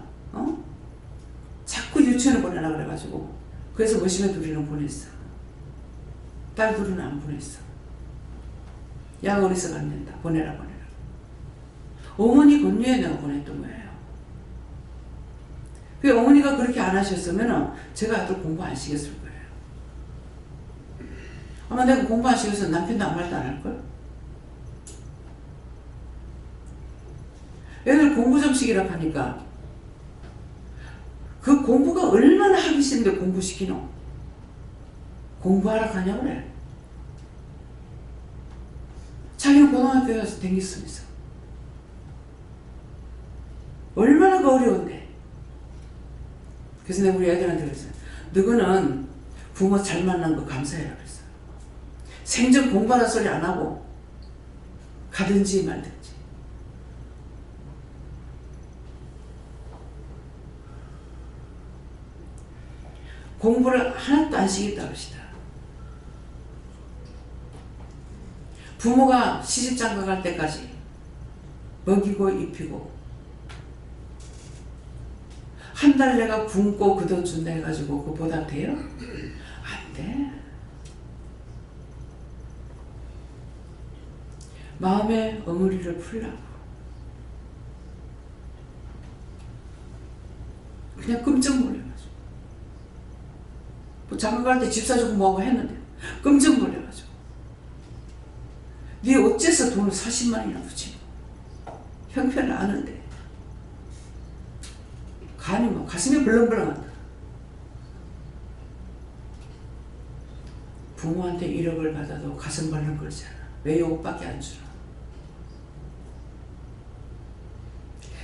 Speaker 1: 자꾸 유치원을 보내라 그래가지고 그래서 머시매 둘이는 보냈어. 딸 둘은 안 보냈어. 야가 어리서가 안 된다. 보내라. 어머니 권유에 내가 보냈던 거예요. 그 어머니가 그렇게 안 하셨으면 제가 아들 공부 안 시켰을 거예요. 아마 내가 공부 안 시켜서 남편도 아무 말도 안 할걸? 애들 공부 좀 시키라고 하니까 그 공부가 얼마나 하기 싫은데 공부 시키노? 공부하라 하냐고 그래. 자기는 고등학교에 가서 댕겼으면서 얼마나 그 어려운데. 그래서 내가 우리 애들한테 그랬어요. 너희는 부모 잘 만난 거 감사해라 그랬어. 생전 공부하라 소리 안 하고 가든지 말든지. 공부를 하나도 안 시켰다 그러시다. 부모가 시집장가 갈 때까지 먹이고 입히고 한 달 내가 굶고 그 돈 준다 해가지고 그거 보답 돼요? 안 돼. 마음의 어머니를 풀라고. 그냥 끔찍 놀래가지고. 뭐 장가 갈 때 집 사주고 뭐하고 했는데 끔찍 놀래가지고. 네 어째서 돈을 40만 원이나 붙이고 형편을 아는데 간이 뭐 가슴이 벌렁벌렁한다. 부모한테 1억을 받아도 가슴 벌렁거리잖아. 왜 6억밖에 안 주나?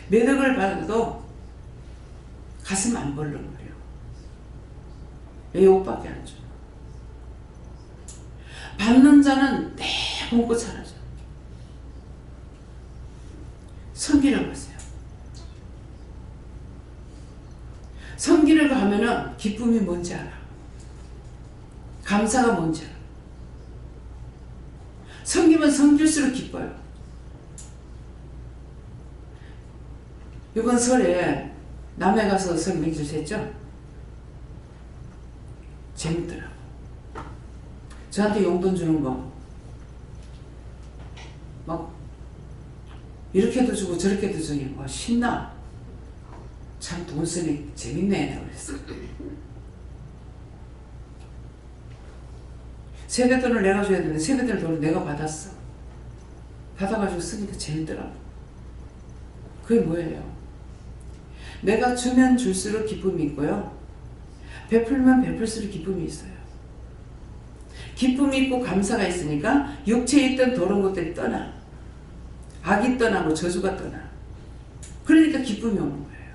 Speaker 1: 몇 억을 받아도 가슴 안 벌렁거려. 왜 6억밖에 안 주나? 받는 자는 내 봉고 차라져. 섬기라고 하세요. 섬기려고 하면은 기쁨이 뭔지 알아. 감사가 뭔지 알아. 섬기면 섬길수록 기뻐요. 이번 설에 남해 가서 설 명절 했죠? 재밌더라고. 저한테 용돈 주는 거 막 이렇게도 주고 저렇게도 주니 뭐 신나. 참 돈 쓰니 재밌네 그랬어. 세뱃돈을 내가 줘야 되는데 세뱃돈 돈을 내가 받았어. 받아가지고 쓰니까 재밌더라고. 그게 뭐예요? 내가 주면 줄수록 기쁨이 있고요. 베풀면 베풀수록 기쁨이 있어요. 기쁨이 있고 감사가 있으니까 육체에 있던 더러운 것들이 떠나. 악이 떠나고 저주가 떠나. 그러니까 기쁨이 오는 거예요.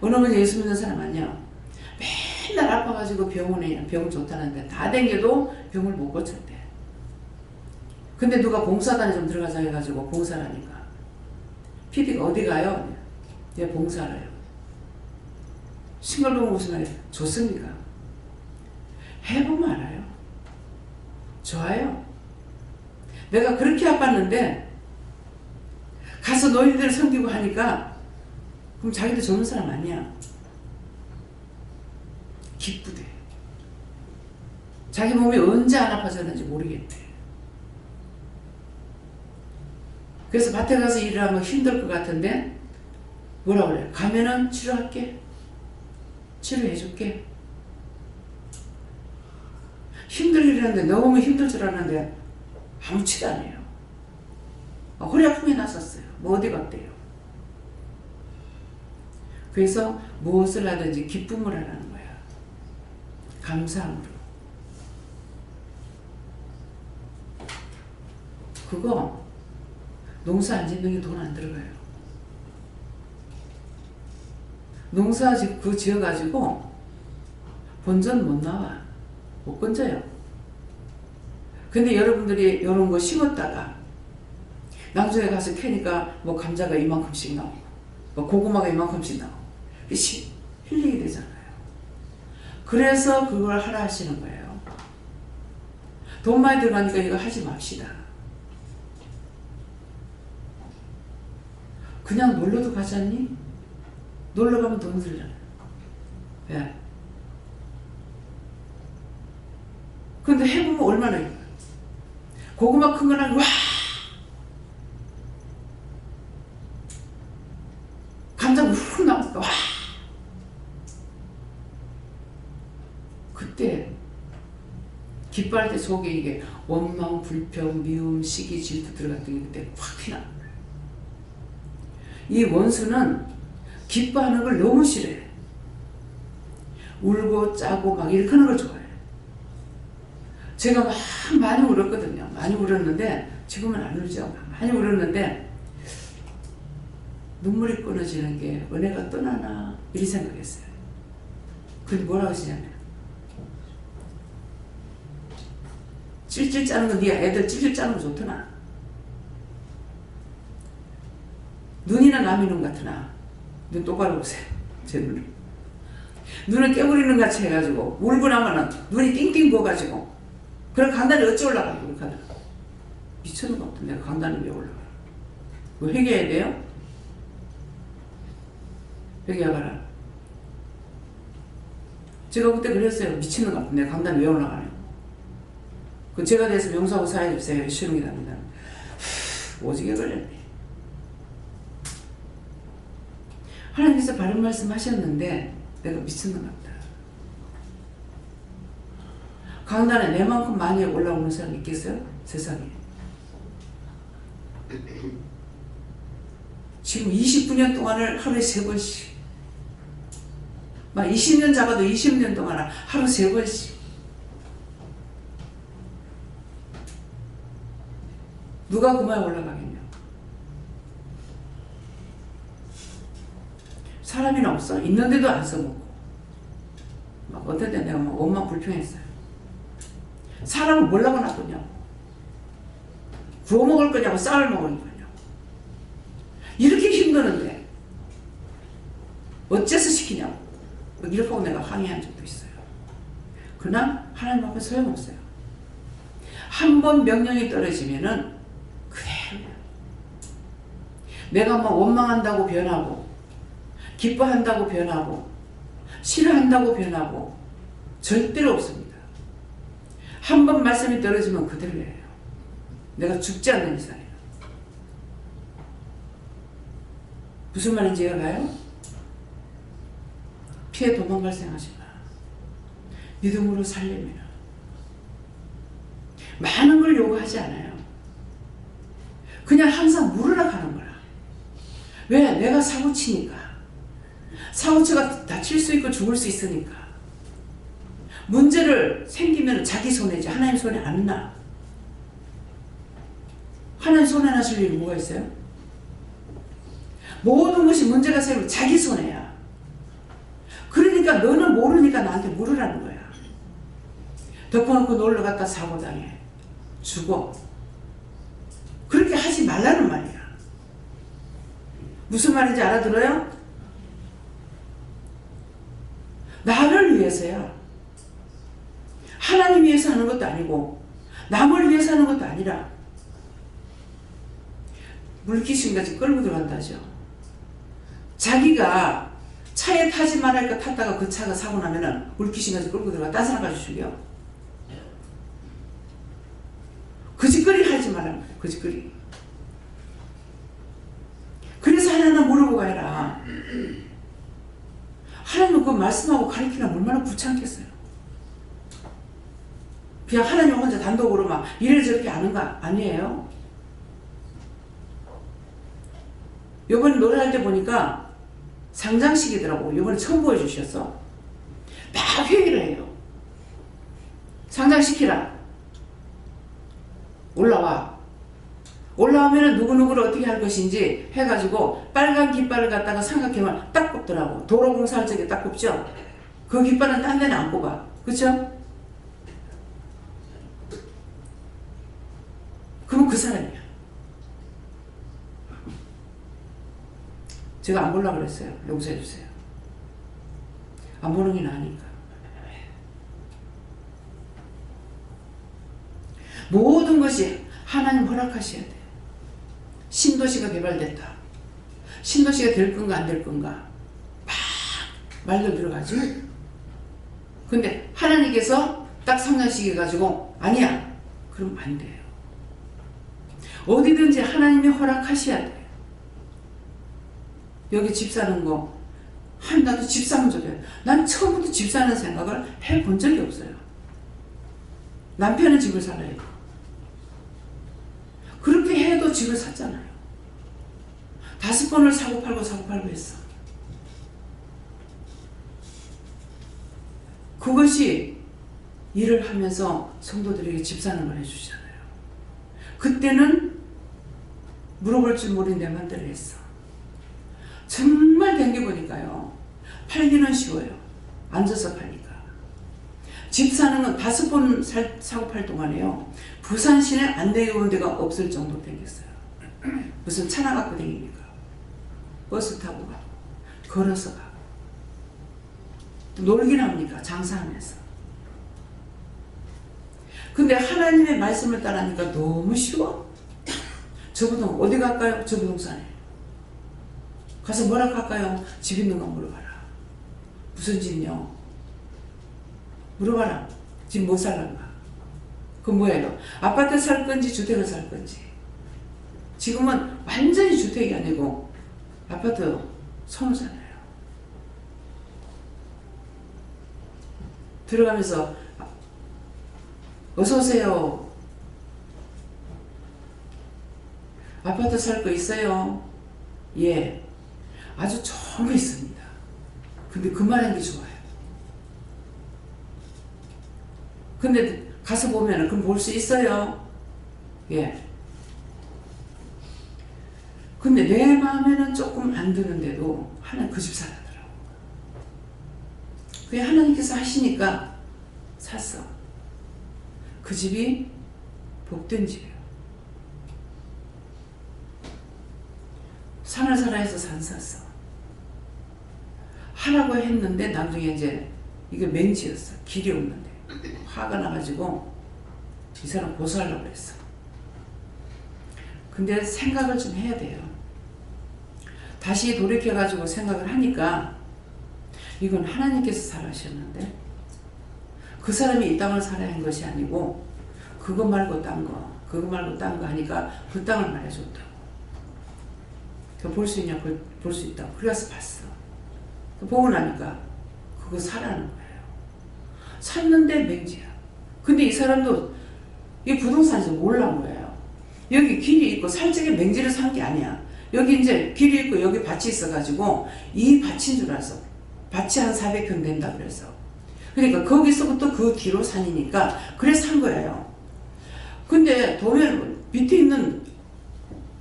Speaker 1: 어느 분 예수 믿는 사람 아니야. 맨날 아파가지고 병원에 병 좋다는데 다 댕겨도 병을 못 고쳤대. 근데 누가 봉사단에 좀 들어가자 해가지고 봉사를 하니까 PD가 어디 가요? 예, 봉사를 해요. 싱글벙글 무슨 말이에요? 좋습니까? 해보면 알아요. 좋아요. 내가 그렇게 아팠는데 가서 노인들 섬기고 하니까 그럼 자기도 좋은 사람 아니야. 기쁘대. 자기 몸이 언제 안 아파졌는지 모르겠대. 그래서 밭에 가서 일을 하면 힘들 것 같은데 뭐라 그래? 가면은 치료할게. 치료해줄게. 힘들이라는데 너무 힘들 줄 알았는데 아무치도 안 해요. 허리 아픔이 났었어요. 뭐 어디 갔대요. 그래서 무엇을 하든지 기쁨을 하라는 거야. 감사함으로. 그거 농사 안 짓는 게 돈 안 들어가요. 농사 그 지어가지고 본전 못 나와. 못 건져요. 근데 여러분들이 이런 거 심었다가 나중에 가서 캐니까 뭐 감자가 이만큼씩 나오고 뭐 고구마가 이만큼씩 나오고 힐링이 되잖아요. 그래서 그걸 하라 하시는 거예요. 돈 많이 들어가니까 이거 하지 맙시다. 그냥 놀러도 가지 않니? 놀러 가면 돈 들잖아요. 예. 근데 해보면 얼마나 이뻐요. 고구마 큰 거는 와! 감자가 훅 나왔어. 와! 그때 기뻐할 때 속에 이게 원망, 불평, 미움, 시기, 질투 들어갔던 게 그때 확 피나. 이 원수는 기뻐하는 걸 너무 싫어해. 울고 짜고 막 이렇게 하는 걸 좋아해. 제가 막 많이 울었거든요. 많이 울었는데 지금은 안 울죠. 많이 울었는데 눈물이 끊어지는 게 은혜가 떠나나 이리 생각했어요. 근데 뭐라고 하시냐면 찔찔 짜는 거 네 애들 찔찔 짜는 거 좋더나. 눈이나 남의 눈 같으나 눈 똑바로 보세요. 제 눈을. 눈을 깨부리는 같이 해가지고 울고 나면은 눈이 띵띵 부어가지고 그럼 강단이 어찌 올라가요? 우리 강단. 미쳤는 것 같은데 강단이 왜 올라가요? 뭐 회개해야 돼요? 회개하거라. 제가 그때 그랬어요. 미치는 것 같은데 강단이 왜 올라가요? 그 제가 대해서 명사하고 사회주세요. 쉬는 게 납니다. 오지게 걸렸네. 하나님께서 바른 말씀 하셨는데 내가 미쳤는 것 같다. 강단에 내만큼 많이 올라오는 사람 있겠어요? 세상에. 지금 29년 동안을 하루에 3번씩 막 20년 잡아도 20년 동안 하루 3번씩 누가 그만 올라가겠냐. 사람이나 없어. 있는데도 안 써먹고 막 어떨 때 내가 막 원망 불평했어요. 사람을 뭐라고 놔두냐고. 구워 먹을 거냐고 쌀을 먹을 거냐고. 이렇게 힘드는데 어째서 시키냐고. 이렇게 하고 내가 항의한 적도 있어요. 그러나 하나님 앞에 소용없어요. 한 번 명령이 떨어지면은 그대로야. 내가 뭐 원망한다고 변하고, 기뻐한다고 변하고, 싫어한다고 변하고 절대로 없습니다. 한 번 말씀이 떨어지면 그대로예요. 내가 죽지 않는 이상이에요. 무슨 말인지 이해가요? 피해 도망갈 생각하지 마. 믿음으로 살려면 많은 걸 요구하지 않아요. 그냥 항상 물으라 하는 거라. 왜? 내가 사고치니까. 사고치가 다칠 수 있고 죽을 수 있으니까. 문제를 생기면 자기 손해지 하나님 손에 안 나. 하나님 손에 나실 일이 뭐가 있어요? 모든 것이 문제가 생기면 자기 손해야. 그러니까 너는 모르니까 나한테 물으라는 거야. 덮어놓고 놀러 갔다 사고 당해. 죽어. 그렇게 하지 말라는 말이야. 무슨 말인지 알아들어요? 나를 위해서야. 하나님 위해서 하는 것도 아니고 남을 위해서 하는 것도 아니라 물귀신같이 끌고 들어간다죠. 자기가 차에 타지 말할까 탔다가 그 차가 사고 나면은 물귀신같이 끌고 들어가 딴 사람까지 죽여. 거짓거리 하지 말라는 거예요. 거짓거리. 그래서 하나님 물어보고 해라. 하나님은 그 말씀하고 가르치려면 얼마나 귀찮겠어요. 그냥 하나님 혼자 단독으로 막 이래저렇게 아는 거 아니에요. 요번에 노래할 때 보니까 상장식이더라고. 요번에 처음 보여주셨어. 막 회의를 해요. 상장시키라. 올라오면은 누구누구를 어떻게 할 것인지 해가지고 빨간 깃발을 갖다가 삼각형을 딱 꼽더라고. 도로공사할 적에 딱 꼽죠? 그 깃발은 딴 데는 안 꼽아. 그쵸? 그럼 그 사람이야. 제가 안 보려고 그랬어요. 용서해주세요. 안 보는 게 나으니까. 모든 것이 하나님 허락하셔야 돼요. 신도시가 개발됐다. 신도시가 될 건가 안 될 건가 막 말도 들어가지. 근데 하나님께서 딱 상장시켜 가지고 아니야. 그러면 안 돼요. 어디든지 하나님이 허락하셔야 돼요. 여기 집 사는 거 나도 집 사면 좋겠어요. 난 처음부터 집 사는 생각을 해본 적이 없어요. 남편은 집을 살아요. 그렇게 해도 집을 샀잖아요. 5번을 사고 팔고 했어. 그것이 일을 하면서 성도들에게 집 사는 걸 해주잖아요. 그때는 물어볼 줄 모르는 내 맘대로 했어. 정말 댕겨보니까요. 팔기는 쉬워요. 앉아서 파니까. 집 사는 건 5번 사고 팔 동안에요. 부산 시내 안 내려오는 데가 없을 정도로 댕겼어요. 무슨 차나 갖고 댕깁니까? 버스 타고 가. 걸어서 가. 또 놀긴 합니까? 장사하면서. 근데 하나님의 말씀을 따라하니까 너무 쉬워. 저 부동 어디 갈까요? 저 부동산에. 가서 뭐라 할까요? 집 있는 거 물어봐라. 무슨 집이요? 물어봐라. 집 뭐 살란가? 그 뭐예요? 아파트 살 건지 주택을 살 건지. 지금은 완전히 주택이 아니고 아파트 선호잖아요. 들어가면서 어서 오세요. 아파트 살 거 있어요? 예. 아주 좋은 거 있습니다. 근데 그 말하는 게 좋아요. 근데 가서 보면은 그럼 볼 수 있어요? 예. 근데 내 마음에는 조금 안 드는데도 하나님 그 집 사라더라고. 그게 하나님께서 하시니까 샀어. 그 집이 복된 집이에요. 산을 사라 해서 산 샀어. 하라고 했는데 나중에 이제 이게 맹지였어. 길이 없는데 화가 나가지고 이 사람 고소하려고 했어. 근데 생각을 좀 해야 돼요. 다시 돌이켜가지고 생각을 하니까 이건 하나님께서 살아하셨는데 그 사람이 이 땅을 살아야 한 것이 아니고 그거 말고 딴 거 하니까 그 땅을 말해줬다고. 볼 수 있냐? 볼 수 있다고. 그래서 봤어. 보고 나니까 그거 사라는 거예요. 샀는데 맹지야. 근데 이 사람도 이 부동산에서 몰란 거예요. 여기 길이 있고 살짝의 맹지를 산 게 아니야. 여기 이제 길이 있고 여기 밭이 있어가지고 이 밭인 줄 알았어. 밭이 한 400평 된다 그래서. 그러니까 거기서부터 그 뒤로 산이니까 그래서 산 거예요. 근데 도면 밑에 있는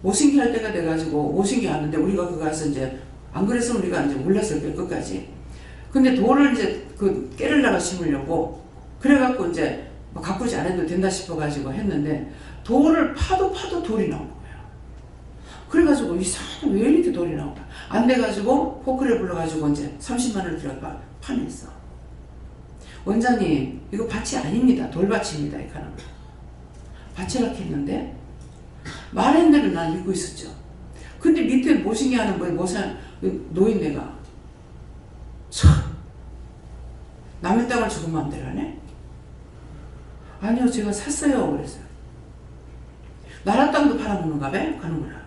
Speaker 1: 모신기 할 때가 돼가지고 모신기 하는데 우리가 그거 가서 이제 안 그랬으면 우리가 이제 몰랐을 거예요 끝까지. 근데 돌을 이제 그 깨를다가 심으려고 그래갖고 이제 뭐 가꾸지 안 해도 된다 싶어가지고 했는데 돌을 파도 돌이 나온 거예요. 그래가지고 이 사람 왜 이렇게 돌이 나올까? 안 돼가지고 포크를 불러가지고 이제 30만 원을 들여가 파냈어. 원장님 이거 밭이 아닙니다. 돌밭입니다. 이렇게 하는 거야. 밭이라고 했는데 말한 대로 난 믿고 있었죠. 근데 밑에 모신기 하는 거에 노인네가 참 남의 땅을 죽은 마음대로 하네? 아니요 제가 샀어요 그랬어요. 나라 땅도 팔아먹는가 봐? 가는구나.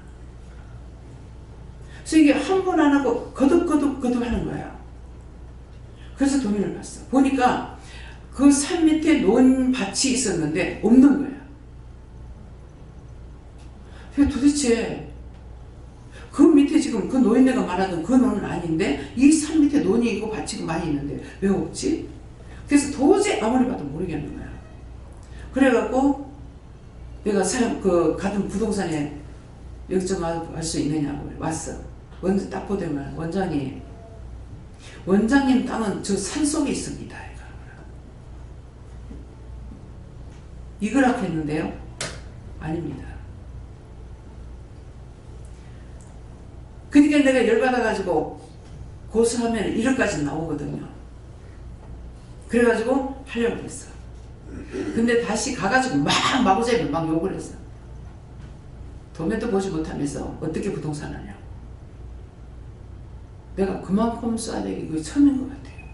Speaker 1: 그래서 이게 한 번 안 하고 거듭 하는 거예요. 그래서 도면을 봤어. 보니까 그 산 밑에 논 밭이 있었는데 없는 거예요. 도대체 그 밑에 지금 그 노인네가 말하던 그 논은 아닌데 이 산 밑에 논이 있고 밭이 많이 있는데 왜 없지? 그래서 도저히 아무리 봐도 모르겠는 거야. 그래갖고 내가 가던 부동산에 여기 좀 할 수 있느냐고 왔어. 먼저 딱 보더만 원장님 땅은 저 산속에 있습니다. 이거라고 했는데요. 아닙니다. 그러니까 내가 열받아가지고 고소하면 1억까지 나오거든요. 그래가지고 하려고 했어. 근데 다시 가가지고 마구잡이 막 욕을 했어. 도면도 보지 못하면서 어떻게 부동산 하냐고. 내가 그만큼 쏴대기 그게 처음인 것 같아요.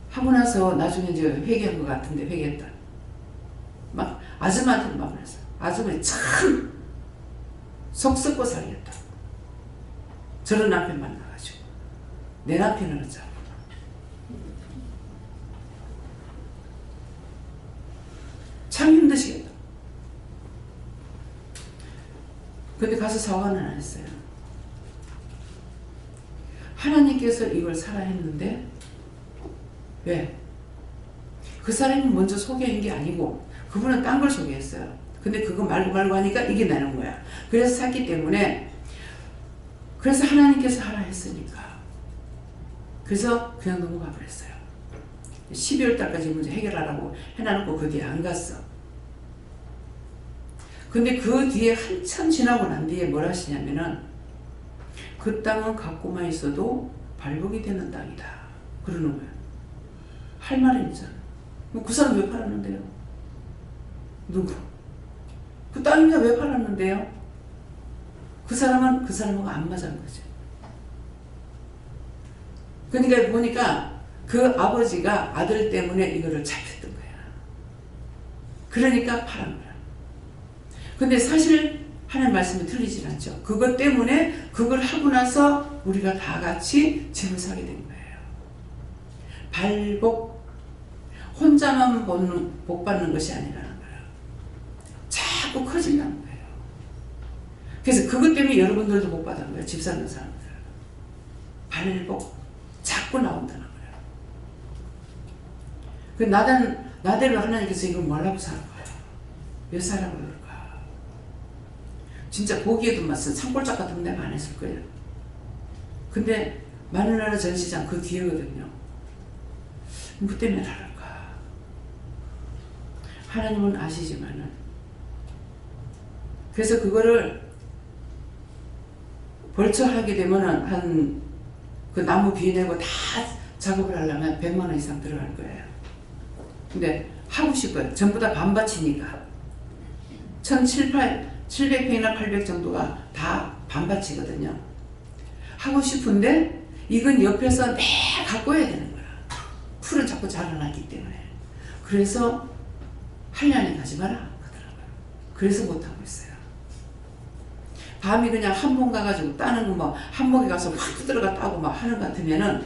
Speaker 1: 하고 나서 나중에 이제 회개한 것 같은데 회개했다. 막 아줌마한테도 막 그랬어. 아줌마 참 속 썩고 살겠다. 저런 남편 만나가지고 내 남편은 어쩌고. 참 힘드시겠다. 근데 가서 사과는 안 했어요. 하나님께서 이걸 사라 했는데 왜? 그 사람이 먼저 소개한 게 아니고 그분은 딴 걸 소개했어요. 근데 그거 말고 하니까 이게 나는 거야. 그래서 샀기 때문에 그래서 하나님께서 하라 했으니까 그래서 그냥 넘어가 버렸어요. 12월 달까지 문제 해결하라고 해놔놓고 그 뒤에 안 갔어. 근데 그 뒤에 한참 지나고 난 뒤에 뭘 하시냐면은 그 땅은 갖고만 있어도 발복이 되는 땅이다 그러는 거야. 할 말이 있잖아. 그 사람 왜 팔았는데요? 누구? 그 땅입니다. 왜 팔았는데요? 그 사람은 그 사람하고 안 맞은 거죠. 그러니까 보니까 그 아버지가 아들 때문에 이거를 잡혔던 거야. 그러니까 팔은 거야. 근데 사실 하나님 말씀이 틀리진 않죠. 그것 때문에 그걸 하고 나서 우리가 다 같이 집을 사게 된 거예요. 발복, 혼자만 복 받는 것이 아니라는 거예요. 자꾸 커진다는 거예요. 그래서 그것 때문에 여러분들도 복 받은 거예요. 집 사는 사람들. 발복, 자꾸 나온다는 거예요. 그 나대로 하나님께서 이걸 뭐라고 사는 거예요? 왜 사라고 그럴까? 진짜 보기에도 맞서 산골짝 같은 데가 안 했을 거예요. 근데 마누라라 전시장 그 뒤에거든요. 뭐 때문에 하랄까? 하나님은 아시지만은 그래서 그거를 벌써 하게 되면은 한 그 나무 비내고 다 작업을 하려면 100만 원 이상 들어갈 거예요. 근데 하고 싶어요. 전부 다 반밭이니까. 1700평이나 800 정도가 다 반밭이거든요. 하고 싶은데 이건 옆에서 매 가꿔야 되는 거야. 풀은 자꾸 자라나기 때문에. 그래서 한량에 가지 마라 하더라고요. 그래서 못하고 있어요. 밤이 그냥 한봉 가가지고 따는 거 뭐 한봉에 가서 확 들어가 따고 막 하는 것 같으면은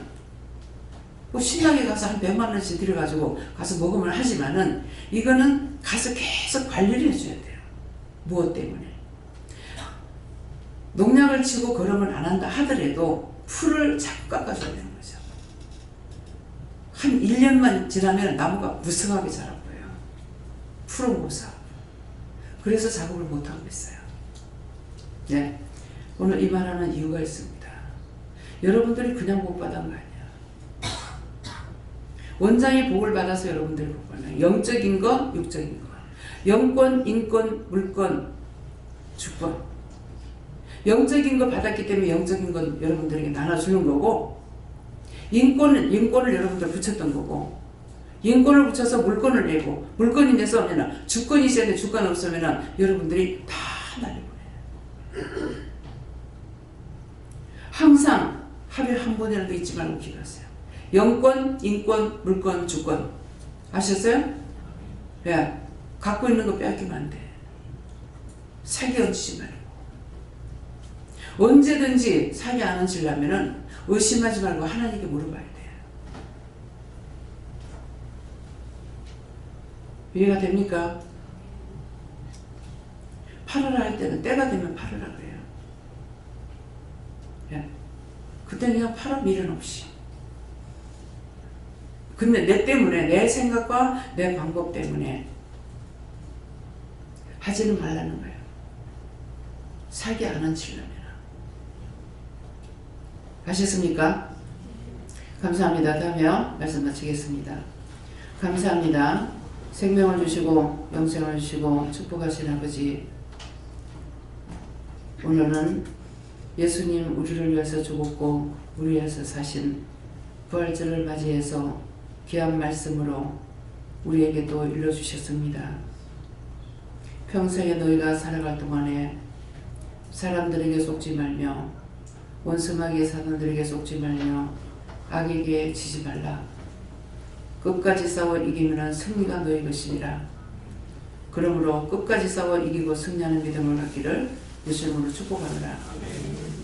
Speaker 1: 뭐 신나게 가서 한 100만 원씩 들여가지고 가서 먹으면 하지만은 이거는 가서 계속 관리를 해줘야 돼요. 무엇 때문에? 농약을 치고 거름을 안 한다 하더라도 풀을 자꾸 깎아줘야 되는 거죠. 한 1년만 지나면 나무가 무성하게 자랄 거예요. 풀은 못 사. 그래서 작업을 못하고 있어요. 네. 오늘 이 말하는 이유가 있습니다. 여러분들이 그냥 복 받은 거 아니야. 원장이 복을 받아서 여러분들이 복 받아요. 영적인 것, 육적인 것. 영권, 인권, 물권, 주권. 영적인 거 받았기 때문에 영적인 건 여러분들에게 나눠주는 거고, 인권을 여러분들 붙였던 거고, 인권을 붙여서 물권을 내고, 물권이 내서 오면 주권이 있어야 돼. 주권 없으면 여러분들이 다 날려보내요. 항상 하루에 한 번이라도 잊지 말고 기도하세요. 영권, 인권, 물권, 주권. 아셨어요? 예. 갖고 있는 거 빼앗기면 안 돼. 사기 얹지 말고. 언제든지 사기 안 얹으려면은 의심하지 말고 하나님께 물어봐야 돼요. 이해가 됩니까? 팔으라 할 때는 때가 되면 팔으라 그래요. 예. 그때는 그냥 팔아 미련 없이. 근데 내 때문에, 내 생각과 내 방법 때문에 하지는 말라는 거예요. 사기 안 얹으려면. 아셨습니까? 감사합니다. 다음에 말씀 마치겠습니다. 감사합니다. 생명을 주시고 영생을 주시고 축복하신 아버지, 오늘은 예수님 우리를 위해서 죽었고 우리 위해서 사신 부활절을 맞이해서 귀한 말씀으로 우리에게도 일러주셨습니다. 평생에 너희가 살아갈 동안에 사람들에게 속지 말며 원수마귀의 사단들에게 속지 말며 악에게 지지 말라. 끝까지 싸워 이기면 승리가 너희 것이니라. 그러므로 끝까지 싸워 이기고 승리하는 믿음을 갖기를 예수 이름으로 축복하노라.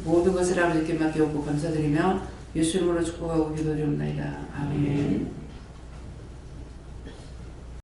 Speaker 1: 모든 것을 아버지께 맡겨오고 감사드리며 예수 이름으로 축복하고 기도드리옵나이다. 아멘.